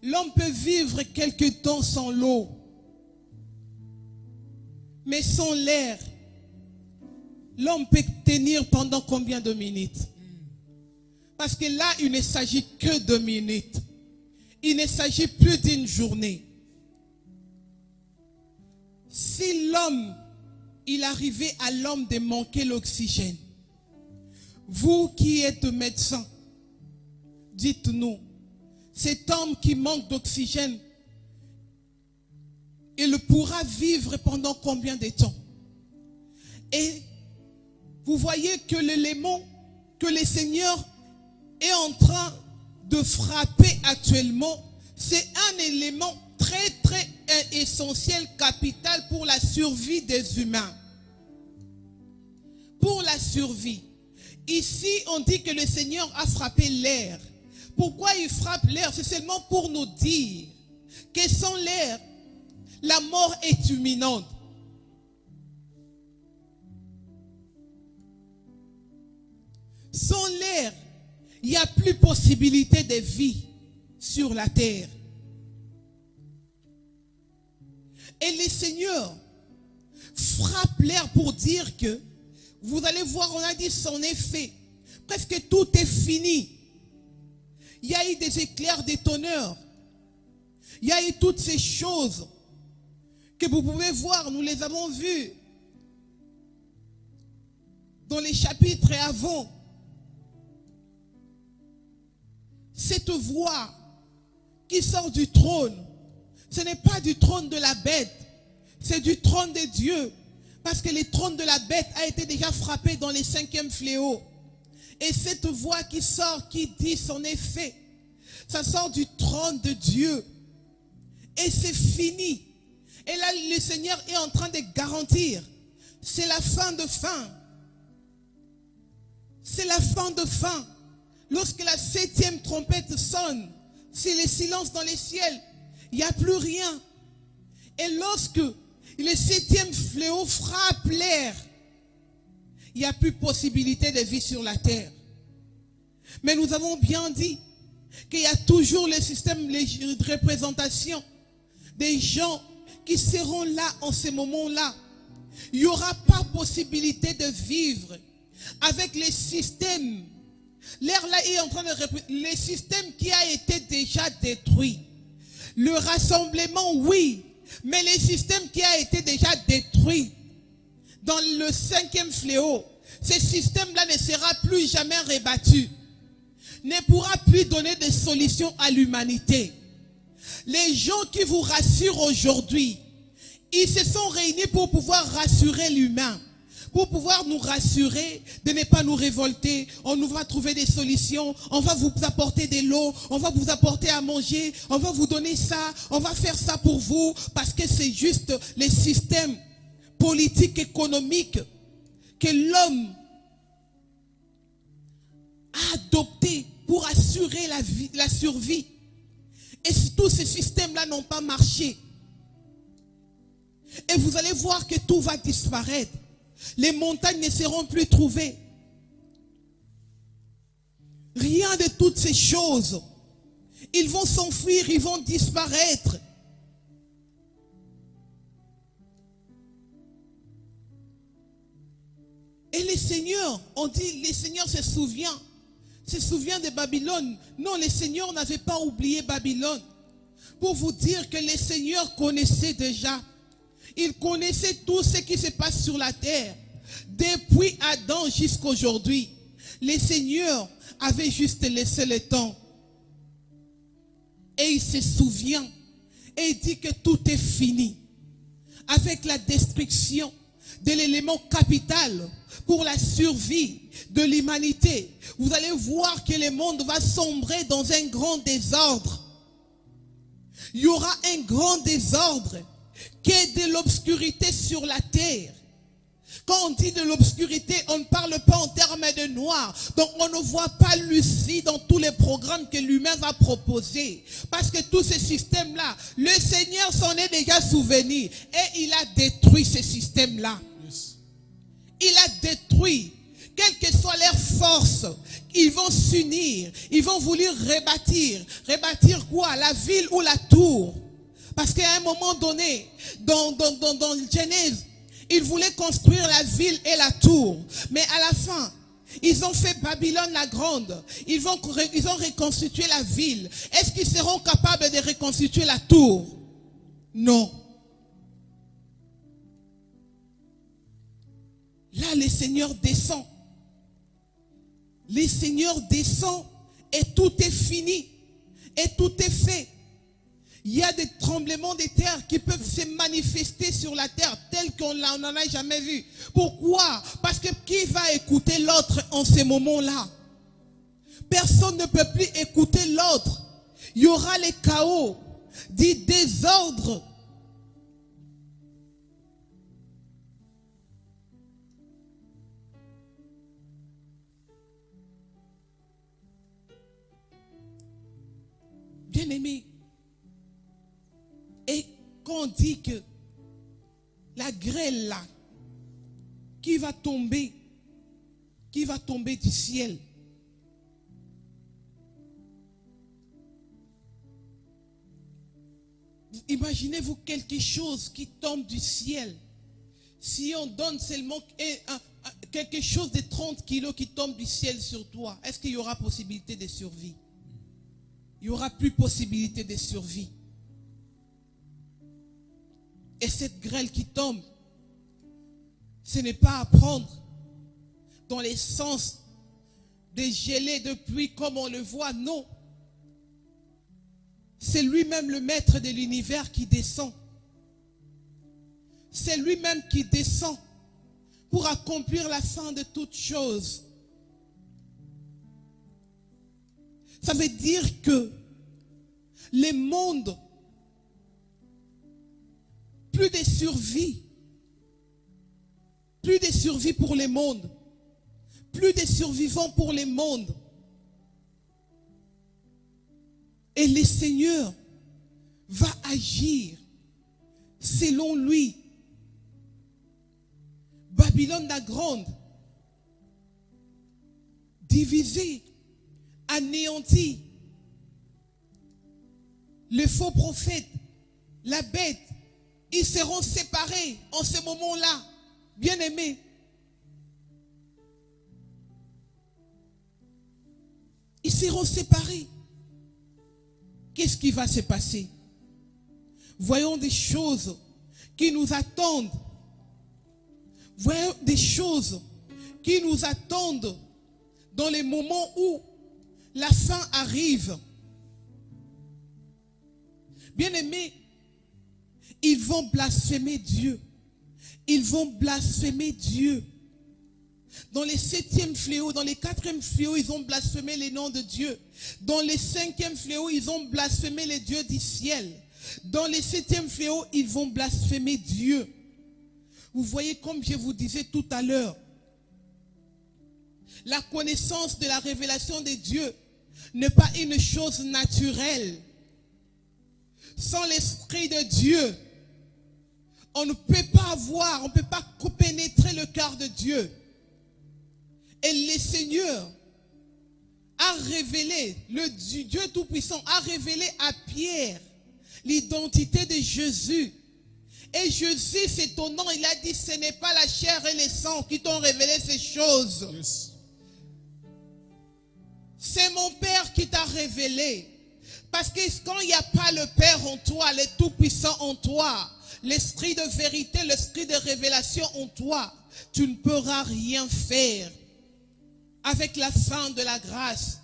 Speaker 1: L'homme peut vivre quelque temps sans l'eau. Mais sans l'air, l'homme peut tenir pendant combien de minutes? Parce que là, il ne s'agit que de minutes. Il ne s'agit plus d'une journée. Si l'homme, il arrivait à l'homme de manquer l'oxygène, vous qui êtes médecin, dites-nous, cet homme qui manque d'oxygène, il pourra vivre pendant combien de temps? Et vous voyez que l'élément que le Seigneur est en train de frapper actuellement, c'est un élément très très essentiel, capital pour la survie des humains. Pour la survie. Ici, on dit que le Seigneur a frappé l'air. Pourquoi il frappe l'air? C'est seulement pour nous dire que sans l'air, la mort est imminente. Sans l'air, il n'y a plus possibilité de vie sur la terre. Et le Seigneur frappe l'air pour dire que, vous allez voir, on a dit son effet. Presque tout est fini. Il y a eu des éclairs, des tonneurs. Il y a eu toutes ces choses que vous pouvez voir, nous les avons vues dans les chapitres avant. Cette voix qui sort du trône, ce n'est pas du trône de la bête, c'est du trône de Dieu. Parce que le trône de la bête a été déjà frappé dans les 5e fléaux. Et cette voix qui sort, qui dit son effet, ça sort du trône de Dieu. Et c'est fini. Et là, le Seigneur est en train de garantir, c'est la fin de fin. C'est la fin de fin. Lorsque la 7e trompette sonne, c'est le silence dans les ciels. Il n'y a plus rien. Et lorsque le 7e fléau frappe l'air, il n'y a plus possibilité de vie sur la terre. Mais nous avons bien dit qu'il y a toujours le système de représentation des gens qui seront là en ce moment-là. Il n'y aura pas possibilité de vivre avec les systèmes. L'air là est en train de les systèmes qui a été déjà détruit. Le rassemblement, oui, mais les systèmes qui a été déjà détruit dans le 5e fléau, ce système-là ne sera plus jamais rebattu, ne pourra plus donner de solutions à l'humanité. Les gens qui vous rassurent aujourd'hui, ils se sont réunis pour pouvoir rassurer l'humain, pour pouvoir nous rassurer de ne pas nous révolter. On nous va trouver des solutions, on va vous apporter de l'eau, on va vous apporter à manger, on va vous donner ça, on va faire ça pour vous, parce que c'est juste les systèmes politiques, économiques que l'homme a adopté pour assurer la survie. Et tous ces systèmes-là n'ont pas marché. Et vous allez voir que tout va disparaître. Les montagnes ne seront plus trouvées. Rien de toutes ces choses. Ils vont s'enfuir, ils vont disparaître. Et les seigneurs, on dit, les seigneurs se souviennent de Babylone. Non, les seigneurs n'avaient pas oublié Babylone. Pour vous dire que les seigneurs connaissaient déjà. Ils connaissaient tout ce qui se passe sur la terre. Depuis Adam jusqu'à aujourd'hui. Les seigneurs avaient juste laissé le temps. Et il se souvient. Et il dit que tout est fini. Avec la destruction de l'élément capital pour la survie de l'humanité. Vous allez voir que le monde va sombrer dans un grand désordre. Il y aura un grand désordre qui est de l'obscurité sur la terre. Quand on dit de l'obscurité, on ne parle pas en termes de noir. Donc on ne voit pas Lucie dans tous les programmes que l'humain va proposer. Parce que tous ces systèmes-là, le Seigneur s'en est déjà souvenu. Et il a détruit ces systèmes-là. Yes. Il a détruit. Quelle que soit leur force, ils vont s'unir. Ils vont vouloir rebâtir. Rebâtir quoi? La ville ou la tour. Parce qu'à un moment donné, dans Genèse, ils voulaient construire la ville et la tour. Mais à la fin, ils ont fait Babylone la grande. Ils ont reconstitué la ville. Est-ce qu'ils seront capables de reconstituer la tour? Non. Là, le Seigneur descend. Le Seigneur descend et tout est fini. Et tout est fait. Il y a des tremblements de terre qui peuvent se manifester sur la terre tels qu'on n'en a jamais vu. Pourquoi? Parce que qui va écouter l'autre en ces moments-là? Personne ne peut plus écouter l'autre. Il y aura le chaos, du désordre. Bien-aimés, et quand on dit que la grêle là, qui va tomber du ciel, imaginez-vous quelque chose qui tombe du ciel. Si on donne seulement quelque chose de 30 kilos qui tombe du ciel sur toi, est-ce qu'il y aura possibilité de survie? Il n'y aura plus possibilité de survie. Et cette grêle qui tombe, ce n'est pas à prendre dans les sens des gelées de pluie comme on le voit, non. C'est lui-même le maître de l'univers qui descend. C'est lui-même qui descend pour accomplir la fin de toutes choses. Ça veut dire que le monde, plus de survie pour le monde, plus de survivants pour le monde. Et le Seigneur va agir selon lui. Babylone la grande, divisée, anéantie. Le faux prophète, la bête, ils seront séparés en ce moment-là. Bien-aimés, ils seront séparés. Qu'est-ce qui va se passer? Voyons des choses qui nous attendent. Voyons des choses qui nous attendent dans les moments où la fin arrive. Bien-aimés, ils vont blasphémer Dieu. Ils vont blasphémer Dieu Dans les 7e fléaux, dans les 4e fléaux, ils ont blasphémé les noms de Dieu. Dans les 5e fléaux, ils ont blasphémé les dieux du ciel. Dans les 7e fléaux, ils vont blasphémer Dieu. Vous voyez, comme je vous disais tout à l'heure, la connaissance de la révélation de Dieu n'est pas une chose naturelle. Sans l'Esprit de Dieu, on ne peut pas voir, on ne peut pas pénétrer le cœur de Dieu. Et le Seigneur a révélé, le Dieu Tout-Puissant a révélé à Pierre l'identité de Jésus. Et Jésus, s'étonnant, il a dit, ce n'est pas la chair et le sang qui t'ont révélé ces choses.
Speaker 2: Yes.
Speaker 1: C'est mon Père qui t'a révélé. Parce que quand il n'y a pas le Père en toi, le Tout-Puissant en toi, l'Esprit de vérité, l'Esprit de révélation en toi, tu ne pourras rien faire. Avec la fin de la grâce,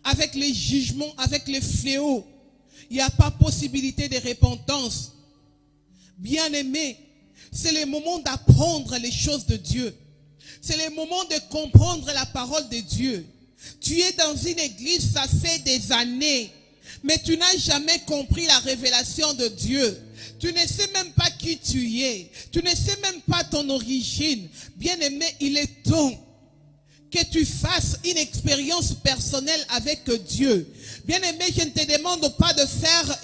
Speaker 1: avec les jugements, avec les fléaux, il n'y a pas possibilité de repentance. Bien-aimé, c'est le moment d'apprendre les choses de Dieu. C'est le moment de comprendre la parole de Dieu. Tu es dans une église, ça fait des années, mais tu n'as jamais compris la révélation de Dieu. Tu ne sais même pas qui tu es. Tu ne sais même pas ton origine. Bien-aimé, il est temps que tu fasses une expérience personnelle avec Dieu. Bien-aimé, je ne te demande pas de faire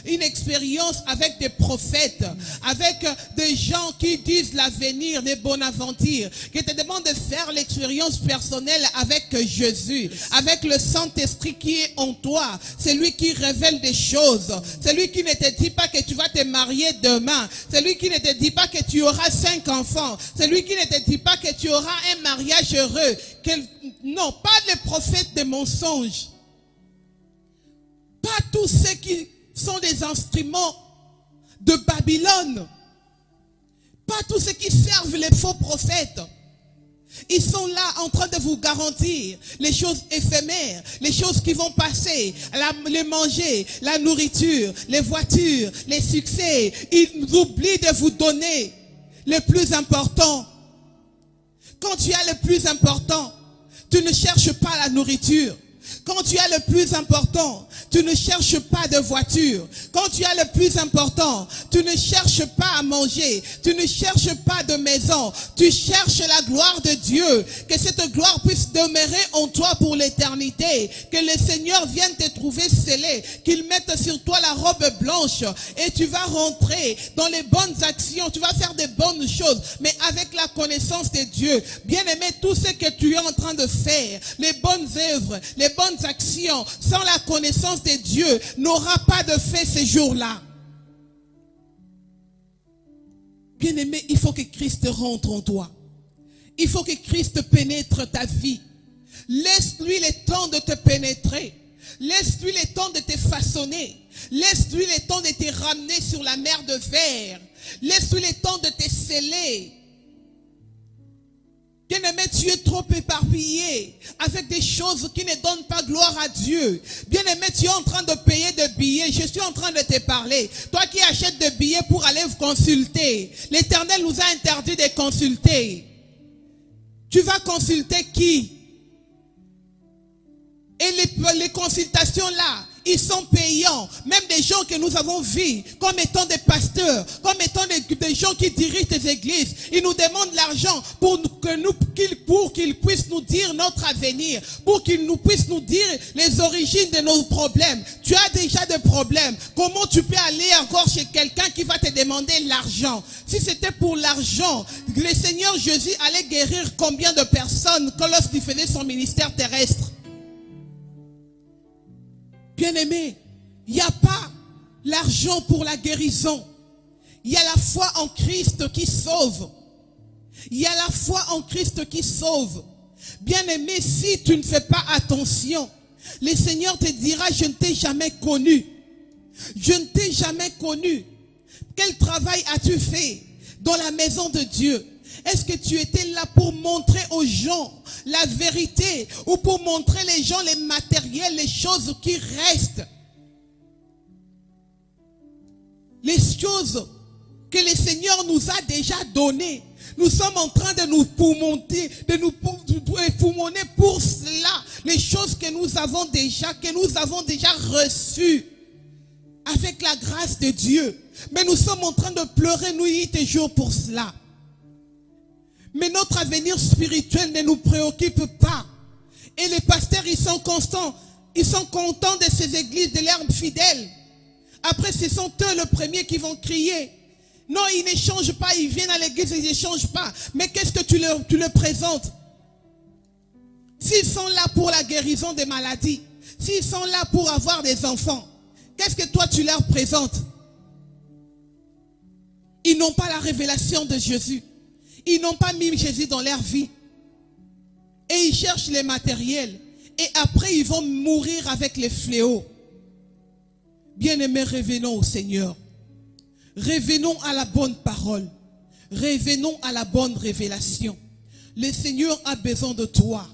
Speaker 1: une expérience avec des prophètes, avec des gens qui disent l'avenir, des bonnes aventures. Je te demande de faire l'expérience personnelle avec Jésus, avec le Saint-Esprit qui est en toi. C'est lui qui révèle des choses. C'est lui qui ne te dit pas que tu vas te marier demain. C'est lui qui ne te dit pas que tu auras 5 enfants. C'est lui qui ne te dit pas que tu auras un mariage heureux. Non, pas les prophètes des mensonges. Pas tous ceux qui sont des instruments de Babylone. Pas tous ceux qui servent les faux prophètes. Ils sont là en train de vous garantir les choses éphémères, les choses qui vont passer, les manger, la nourriture, les voitures, les succès. Ils oublient de vous donner le plus important. Quand tu as le plus important, tu ne cherches pas la nourriture. Quand tu as le plus important, tu ne cherches pas de voiture. Quand tu as le plus important, tu ne cherches pas à manger. Tu ne cherches pas de maison. Tu cherches la gloire de Dieu. Que cette gloire puisse demeurer en toi pour l'éternité. Que le Seigneur vienne te trouver scellé. Qu'il mette sur toi la robe blanche. Et tu vas rentrer dans les bonnes actions. Tu vas faire des bonnes choses. Mais avec la connaissance de Dieu. Bien-aimé, tout ce que tu es en train de faire, les bonnes œuvres, les bonnes actions, sans la connaissance de Dieu, n'aura pas de fait ces jours-là. Bien-aimé, il faut que Christ rentre en toi. Il faut que Christ pénètre ta vie. Laisse-lui le temps de te pénétrer. Laisse-lui le temps de te façonner. Laisse-lui le temps de te ramener sur la mer de verre. Laisse-lui le temps de te sceller. Bien-aimé, tu es trop éparpillé avec des choses qui ne donnent pas gloire à Dieu. Bien-aimé, tu es en train de payer des billets. Je suis en train de te parler. Toi qui achètes des billets pour aller vous consulter. L'Éternel nous a interdit de consulter. Tu vas consulter qui? Et les consultations là, ils sont payants. Même des gens que nous avons vus comme étant des pasteurs, comme étant des gens qui dirigent des églises. Ils nous demandent l'argent pour qu'ils puissent nous dire notre avenir, pour qu'ils nous puissent nous dire les origines de nos problèmes. Tu as déjà des problèmes. Comment tu peux aller encore chez quelqu'un qui va te demander l'argent? Si c'était pour l'argent, le Seigneur Jésus allait guérir combien de personnes lorsqu'il faisait son ministère terrestre? Bien-aimé, il n'y a pas l'argent pour la guérison. Il y a la foi en Christ qui sauve. Il y a la foi en Christ qui sauve. Bien-aimé, si tu ne fais pas attention, le Seigneur te dira, je ne t'ai jamais connu. Je ne t'ai jamais connu. Quel travail as-tu fait dans la maison de Dieu? Est-ce que tu étais là pour montrer aux gens la vérité ou pour montrer les gens les matériels, les choses qui restent? Les choses que le Seigneur nous a déjà donné. Nous sommes en train de nous époumoner pour cela, les choses que nous avons déjà reçues avec la grâce de Dieu. Mais nous sommes en train de pleurer nuit et jour pour cela. Mais notre avenir spirituel ne nous préoccupe pas. Et les pasteurs, ils sont constants. Ils sont contents de ces églises, de l'herbe fidèle. Après, ce sont eux les premiers qui vont crier. Non, ils ne changent pas. Ils viennent à l'église et ils ne changent pas. Mais qu'est-ce que tu leur présentes? S'ils sont là pour la guérison des maladies, s'ils sont là pour avoir des enfants, qu'est-ce que toi tu leur présentes? Ils n'ont pas la révélation de Jésus. Ils n'ont pas mis Jésus dans leur vie. Et ils cherchent les matériels. Et après, ils vont mourir avec les fléaux. Bien-aimés, revenons au Seigneur. Revenons à la bonne parole. Revenons à la bonne révélation. Le Seigneur a besoin de toi.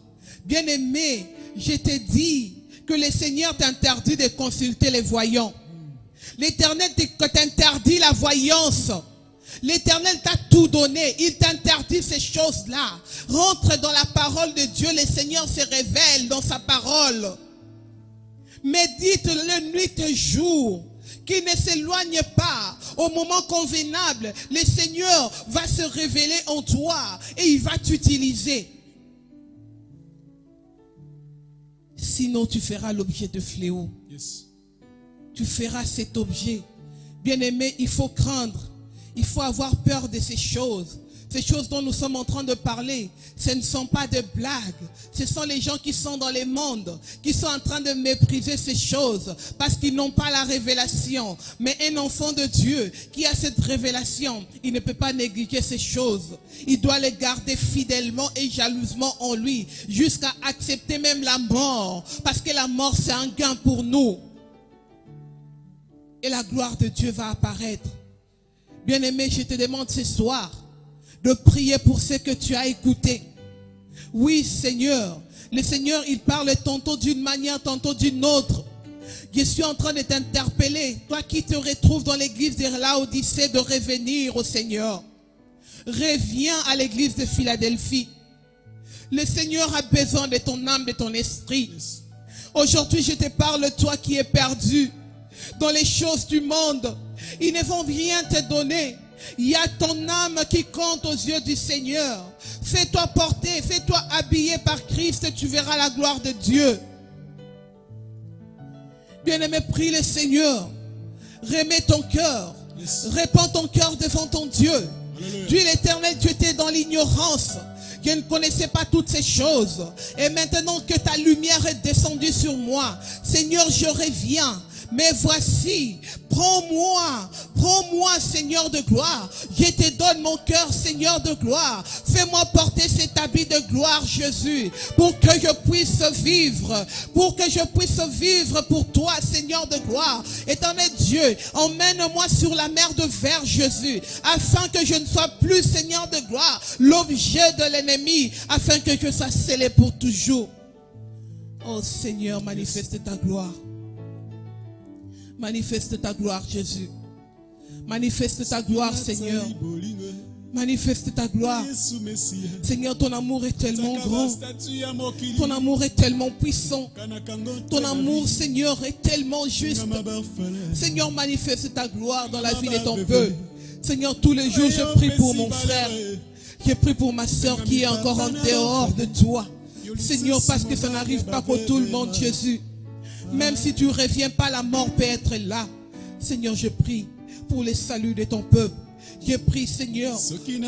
Speaker 1: Bien-aimé, je te dis que le Seigneur t'interdit de consulter les voyants. L'Éternel t'interdit la voyance. L'Éternel t'a tout donné. Il t'interdit ces choses-là. Rentre dans la parole de Dieu. Le Seigneur se révèle dans sa parole. Médite-le nuit et jour. Qu'il ne s'éloigne pas. Au moment convenable, le Seigneur va se révéler en toi. Et il va t'utiliser. Sinon, tu feras l'objet de fléaux. Yes. Tu feras cet objet. Bien-aimé, il faut craindre. Il faut avoir peur de ces choses. Ces choses dont nous sommes en train de parler, ce ne sont pas des blagues. Ce sont les gens qui sont dans les mondes, qui sont en train de mépriser ces choses parce qu'ils n'ont pas la révélation. Mais un enfant de Dieu qui a cette révélation, il ne peut pas négliger ces choses. Il doit les garder fidèlement et jalousement en lui jusqu'à accepter même la mort. Parce que la mort, c'est un gain pour nous. Et la gloire de Dieu va apparaître. Bien-aimé, je te demande ce soir de prier pour ce que tu as écouté. Oui, Seigneur. Le Seigneur, il parle tantôt d'une manière, tantôt d'une autre. Je suis en train de t'interpeller. Toi qui te retrouves dans l'église de Laodicée, de revenir au Seigneur. Reviens à l'église de Philadelphie. Le Seigneur a besoin de ton âme, de ton esprit. Aujourd'hui, je te parle, toi qui es perdu dans les choses du monde. Ils ne vont rien te donner. Il y a ton âme qui compte aux yeux du Seigneur. Fais-toi porter, fais-toi habiller par Christ et tu verras la gloire de Dieu. Bien-aimé, prie le Seigneur. Remets ton cœur. Répands ton cœur devant ton Dieu. Dieu l'Éternel, tu étais dans l'ignorance. Je ne connaissais pas toutes ces choses. Et maintenant que ta lumière est descendue sur moi, Seigneur, je reviens. Mais voici, prends-moi, Seigneur de gloire. Je te donne mon cœur, Seigneur de gloire. Fais-moi porter cet habit de gloire, Jésus, pour que je puisse vivre, pour toi, Seigneur de gloire. Éternel Dieu, emmène-moi sur la mer de Vers, Jésus, afin que je ne sois plus, Seigneur de gloire, l'objet de l'ennemi, afin que je sois scellé pour toujours. Oh Seigneur, manifeste ta gloire. Manifeste ta gloire, Jésus. Manifeste ta gloire, Seigneur. Manifeste ta gloire. Seigneur, ton amour est tellement grand. Ton amour est tellement puissant. Ton amour, Seigneur, est tellement juste. Seigneur, manifeste ta gloire dans la vie de ton peuple. Seigneur, tous les jours, je prie pour mon frère. Je prie pour ma soeur qui est encore en dehors de toi. Seigneur, parce que ça n'arrive pas pour tout le monde, Jésus. Même si tu ne reviens pas, la mort peut être là. Seigneur, je prie pour le salut de ton peuple. Je prie, Seigneur,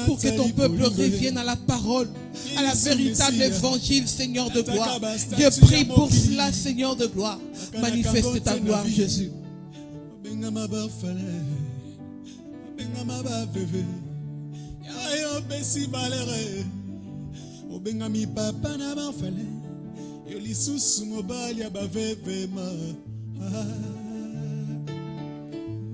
Speaker 1: pour que ton peuple revienne à la parole, à la véritable évangile, Seigneur de gloire. Je prie pour cela, Seigneur de gloire. Manifeste ta gloire, Jésus.
Speaker 2: Yo lisusu mobali ya bavevema.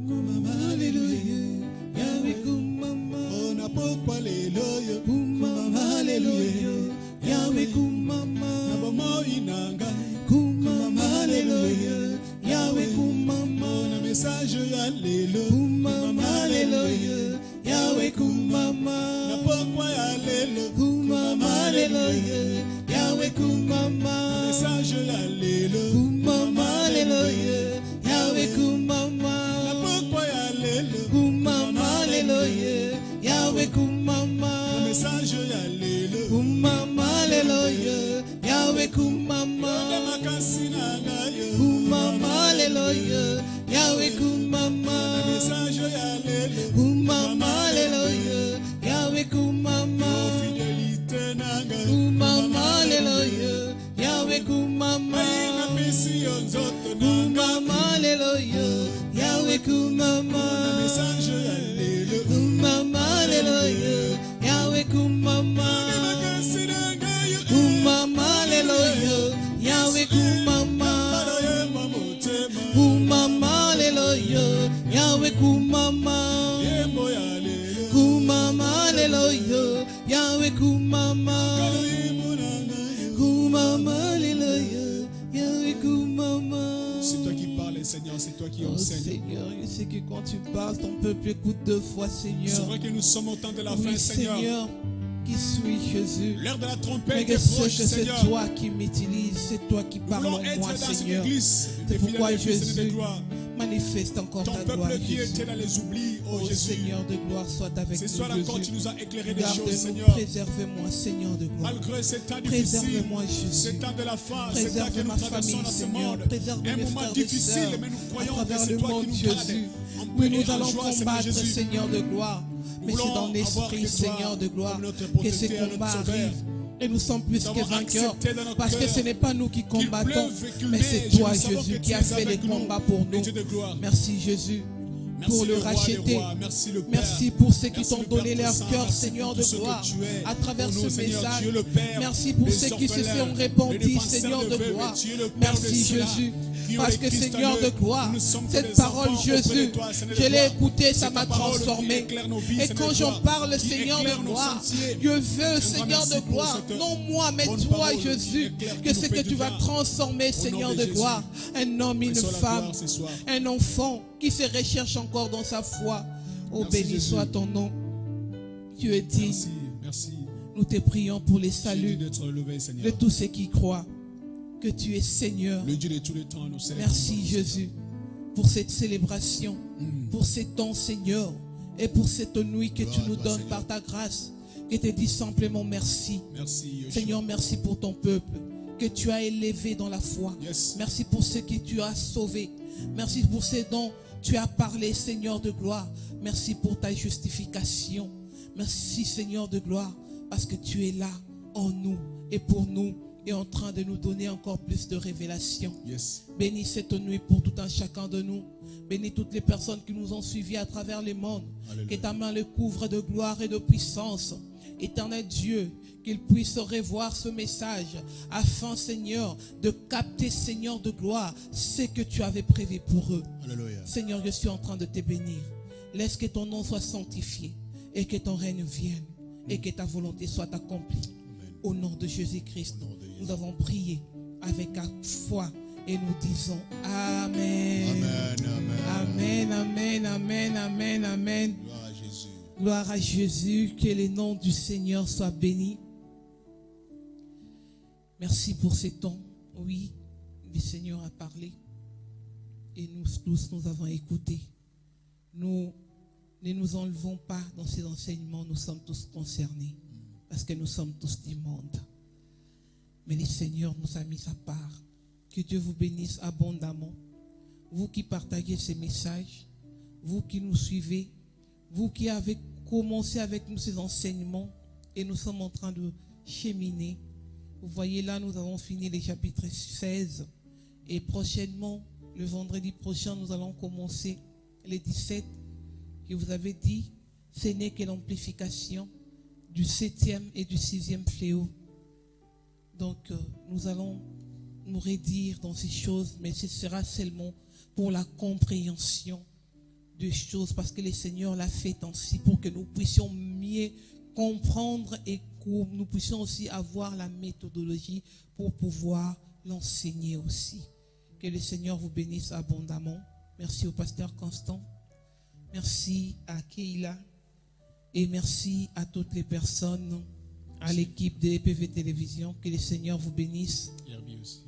Speaker 2: Mama hallelujah, Yahweh kumama. Ona pokwa lelo yo kumama hallelujah, Yahweh kumama. Nabomo inanga kumama hallelujah, Yahweh kumama. Ona message ya lelo kumama hallelujah,
Speaker 1: Yahweh kumama,
Speaker 2: makasi na ngai
Speaker 1: kumama lelo yo, Yahweh kumama,
Speaker 2: message ya lelo
Speaker 1: kumama lelo yo, Yahweh kumama,
Speaker 2: fidélité na ngai
Speaker 1: kumama lelo yo, Yahweh kumama,
Speaker 2: na pesi yo nzoto na ngai
Speaker 1: kumama lelo yo, Yahweh kumama,
Speaker 2: message ya lelo
Speaker 1: kumama lelo yo, Yahweh kumama,
Speaker 2: makasi na ngai
Speaker 1: kumama lelo yo, Yahweh kumama,
Speaker 2: motema
Speaker 1: kumama lelo yo, Yahweh kumama,
Speaker 2: yembo ya lelo
Speaker 1: kumama lelo yo, Yahweh kumama,
Speaker 2: yembo na ngai
Speaker 1: kumama lelo yo, Yahweh kumama.
Speaker 2: c'est toi qui parles Seigneur, c'est toi qui
Speaker 1: Oh
Speaker 2: enseignes.
Speaker 1: Seigneur, je sais que quand tu parles, ton peuple écoute 2 fois,
Speaker 2: C'est
Speaker 1: Seigneur.
Speaker 2: vrai que nous sommes au temps de la fin,
Speaker 1: Oui,
Speaker 2: Seigneur.
Speaker 1: Seigneur, qui suis Jésus.
Speaker 2: L'heure de la
Speaker 1: Mais
Speaker 2: trompette
Speaker 1: que
Speaker 2: est
Speaker 1: c'est
Speaker 2: proche,
Speaker 1: que c'est
Speaker 2: Seigneur.
Speaker 1: toi qui m'utilises, c'est toi qui
Speaker 2: Nous
Speaker 1: parles
Speaker 2: voulons
Speaker 1: en
Speaker 2: être
Speaker 1: moi,
Speaker 2: dans cette
Speaker 1: Seigneur.
Speaker 2: église.
Speaker 1: C'est
Speaker 2: Des
Speaker 1: pourquoi
Speaker 2: fidèles et fils de
Speaker 1: Jésus
Speaker 2: gloire.
Speaker 1: manifeste encore
Speaker 2: Ton
Speaker 1: ta gloire,
Speaker 2: peuple qui
Speaker 1: Jésus.
Speaker 2: était dans les oublis, oh
Speaker 1: Oh
Speaker 2: Jésus.
Speaker 1: Seigneur de gloire, sois avec
Speaker 2: Ce
Speaker 1: nous,
Speaker 2: soir encore, tu
Speaker 1: Jésus.
Speaker 2: nous as éclairé des choses,
Speaker 1: Garde-nous,
Speaker 2: Seigneur.
Speaker 1: préservez-moi, Seigneur de gloire.
Speaker 2: Malgré ces temps difficiles,
Speaker 1: Préserve-moi,
Speaker 2: ces
Speaker 1: Jésus.
Speaker 2: temps de la fin, ces temps que
Speaker 1: Préserve
Speaker 2: nous
Speaker 1: ma
Speaker 2: traversons
Speaker 1: famille,
Speaker 2: dans ce
Speaker 1: Seigneur.
Speaker 2: monde.
Speaker 1: Préserve
Speaker 2: Un
Speaker 1: mes
Speaker 2: moment
Speaker 1: frères et
Speaker 2: difficile,
Speaker 1: sœurs.
Speaker 2: mais nous
Speaker 1: À
Speaker 2: croyons que
Speaker 1: travers
Speaker 2: c'est
Speaker 1: le
Speaker 2: toi qui
Speaker 1: monde,
Speaker 2: nous gardes.
Speaker 1: Jésus.
Speaker 2: En
Speaker 1: Oui,
Speaker 2: paix et
Speaker 1: nous
Speaker 2: en
Speaker 1: allons
Speaker 2: joie, Seigneur
Speaker 1: combattre,
Speaker 2: Jésus.
Speaker 1: Seigneur de gloire. Mais c'est
Speaker 2: voulons
Speaker 1: dans
Speaker 2: avoir
Speaker 1: l'esprit,
Speaker 2: que toi
Speaker 1: Seigneur de gloire,
Speaker 2: comme notre
Speaker 1: que ces
Speaker 2: protecteur,
Speaker 1: combats
Speaker 2: notre sauveur.
Speaker 1: arrivent. Et nous sommes plus
Speaker 2: Nous
Speaker 1: que
Speaker 2: avons
Speaker 1: vainqueurs.
Speaker 2: accepté dans nos
Speaker 1: Parce que
Speaker 2: cœurs
Speaker 1: ce n'est pas nous qui combattons,
Speaker 2: pleuve et qu'il
Speaker 1: mais
Speaker 2: neige,
Speaker 1: c'est toi,
Speaker 2: nous savons
Speaker 1: Jésus,
Speaker 2: que
Speaker 1: qui
Speaker 2: tu
Speaker 1: as
Speaker 2: es
Speaker 1: fait les
Speaker 2: avec nous,
Speaker 1: combats pour
Speaker 2: le
Speaker 1: nous.
Speaker 2: Dieu de gloire.
Speaker 1: Merci, Jésus,
Speaker 2: Merci
Speaker 1: pour le
Speaker 2: le roi des
Speaker 1: racheter.
Speaker 2: rois, merci le Père.
Speaker 1: Merci pour ceux qui
Speaker 2: Merci
Speaker 1: t'ont
Speaker 2: le
Speaker 1: donné
Speaker 2: Père
Speaker 1: leur
Speaker 2: Saint,
Speaker 1: cœur,
Speaker 2: merci
Speaker 1: Seigneur
Speaker 2: pour
Speaker 1: de
Speaker 2: tout ce que
Speaker 1: gloire,
Speaker 2: tu es
Speaker 1: à travers
Speaker 2: pour nous,
Speaker 1: ce
Speaker 2: Seigneur,
Speaker 1: message.
Speaker 2: Dieu le Père,
Speaker 1: Merci pour
Speaker 2: les
Speaker 1: ceux qui se
Speaker 2: orphelins,
Speaker 1: sont
Speaker 2: les
Speaker 1: répandus,
Speaker 2: défenseurs
Speaker 1: Seigneur de
Speaker 2: veuves,
Speaker 1: gloire.
Speaker 2: tu es le Père
Speaker 1: Merci,
Speaker 2: de ceux-là
Speaker 1: Jésus.
Speaker 2: qui ont
Speaker 1: Parce
Speaker 2: les
Speaker 1: que
Speaker 2: Christ en
Speaker 1: Seigneur
Speaker 2: eux.
Speaker 1: de gloire,
Speaker 2: Nous ne sommes que
Speaker 1: cette
Speaker 2: des
Speaker 1: parole,
Speaker 2: enfants auprès de
Speaker 1: Jésus,
Speaker 2: toi, Seigneur
Speaker 1: je
Speaker 2: de
Speaker 1: l'ai
Speaker 2: gloire.
Speaker 1: écoutée, ça
Speaker 2: C'est
Speaker 1: m'a
Speaker 2: ta parole qui
Speaker 1: transformé.
Speaker 2: éclaire nos vies,
Speaker 1: Et
Speaker 2: Seigneur
Speaker 1: quand
Speaker 2: de
Speaker 1: j'en
Speaker 2: gloire,
Speaker 1: parle,
Speaker 2: qui
Speaker 1: Seigneur
Speaker 2: éclaire
Speaker 1: de
Speaker 2: nos
Speaker 1: gloire,
Speaker 2: sentiers.
Speaker 1: je veux, Seigneur
Speaker 2: merci
Speaker 1: de
Speaker 2: pour
Speaker 1: gloire,
Speaker 2: cette
Speaker 1: non moi, mais
Speaker 2: bonne
Speaker 1: toi,
Speaker 2: parole qui
Speaker 1: Jésus,
Speaker 2: éclaire,
Speaker 1: que
Speaker 2: qui
Speaker 1: ce
Speaker 2: nous fait
Speaker 1: que tu
Speaker 2: du
Speaker 1: vas
Speaker 2: bien.
Speaker 1: transformer,
Speaker 2: Au
Speaker 1: Seigneur
Speaker 2: nom
Speaker 1: de
Speaker 2: de
Speaker 1: gloire, un homme, une
Speaker 2: Sois la
Speaker 1: femme,
Speaker 2: gloire ce soir.
Speaker 1: un enfant qui se recherche encore dans sa foi. Oh,
Speaker 2: Merci,
Speaker 1: béni
Speaker 2: Jésus.
Speaker 1: soit ton nom. Tu es digne.
Speaker 2: Merci, merci.
Speaker 1: Nous te prions pour les
Speaker 2: Dieu
Speaker 1: saluts
Speaker 2: d'être levé,
Speaker 1: de
Speaker 2: Seigneur.
Speaker 1: tous ceux qui croient que tu es Seigneur.
Speaker 2: Le Dieu de tous les temps, nous célébrons.
Speaker 1: Merci Jésus pour cette célébration, pour ces temps, Seigneur, et pour cette nuit que
Speaker 2: Gloire
Speaker 1: tu
Speaker 2: à
Speaker 1: nous
Speaker 2: toi,
Speaker 1: donnes
Speaker 2: Seigneur.
Speaker 1: par ta grâce. Que te dis simplement merci.
Speaker 2: Merci, Yeshua.
Speaker 1: Seigneur, merci pour ton peuple que tu as élevé dans la foi.
Speaker 2: Yes.
Speaker 1: Merci pour ceux que tu as sauvés. Merci pour ceux dont tu as parlé, Seigneur de gloire. Merci pour ta justification. Merci, Seigneur de gloire, parce que tu es là en nous et pour nous et en train de nous donner encore plus de révélations.
Speaker 2: Yes.
Speaker 1: Bénis cette nuit pour tout un chacun de nous. Bénis toutes les personnes qui nous ont suivis à travers le monde.
Speaker 2: Alléluia.
Speaker 1: Que ta main le couvre de gloire et de puissance. Éternel Dieu, qu'ils puissent revoir ce message afin, Seigneur, de capter, Seigneur de gloire, ce que tu avais prévu pour eux.
Speaker 2: Alléluia.
Speaker 1: Seigneur, je suis en train de te bénir. Laisse que ton nom soit sanctifié et que ton règne vienne et que ta volonté soit accomplie.
Speaker 2: Amen.
Speaker 1: Au nom de Jésus-Christ,
Speaker 2: Au nom de Jésus.
Speaker 1: nous avons prié avec foi et nous disons Amen.
Speaker 2: Amen, amen.
Speaker 1: Amen, amen, amen, amen, amen.
Speaker 2: Gloire à Jésus.
Speaker 1: Gloire à Jésus, que le nom du Seigneur soit béni. Merci pour ces temps. Oui, le Seigneur a parlé et nous tous, nous avons écouté. Nous ne nous enlevons pas dans ces enseignements, nous sommes tous concernés parce que nous sommes tous du monde. Mais le Seigneur nous a mis à part. Que Dieu vous bénisse abondamment. Vous qui partagez ces messages, vous qui nous suivez, vous qui avez commencé avec nous ces enseignements et nous sommes en train de cheminer. Vous voyez là, nous avons fini les chapitres 16 et prochainement, le vendredi prochain, nous allons commencer les 17 que vous avez dit, ce n'est que l'amplification du 7e et du 6e fléau. Donc, nous allons nous redire dans ces choses, mais ce sera seulement pour la compréhension des choses, parce que le Seigneur l'a fait ainsi pour que nous puissions mieux comprendre et que nous puissions aussi avoir la méthodologie pour pouvoir l'enseigner aussi. Que le Seigneur vous bénisse abondamment. Merci au pasteur Constant. Merci à Keila. Et merci à toutes les personnes, à l'équipe de EPV Télévision. Que le Seigneur vous bénisse.
Speaker 2: Herbie aussi.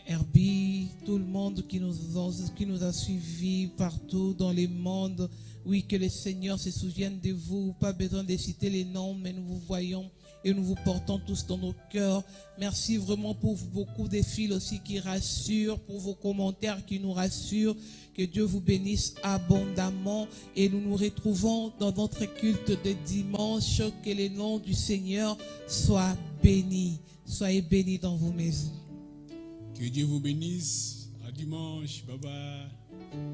Speaker 1: Herbie, tout le monde qui nous a suivis partout dans le monde. Oui, que le Seigneur se souvienne de vous. Pas besoin de citer les noms, mais nous vous voyons et nous vous portons tous dans nos cœurs. Merci vraiment pour beaucoup des fils aussi qui rassurent, pour vos commentaires qui nous rassurent. Que Dieu vous bénisse abondamment et nous nous retrouvons dans notre culte de dimanche. Que le nom du Seigneur soit béni. Soyez bénis dans vos maisons.
Speaker 2: Que Dieu vous bénisse. À dimanche. Bye bye.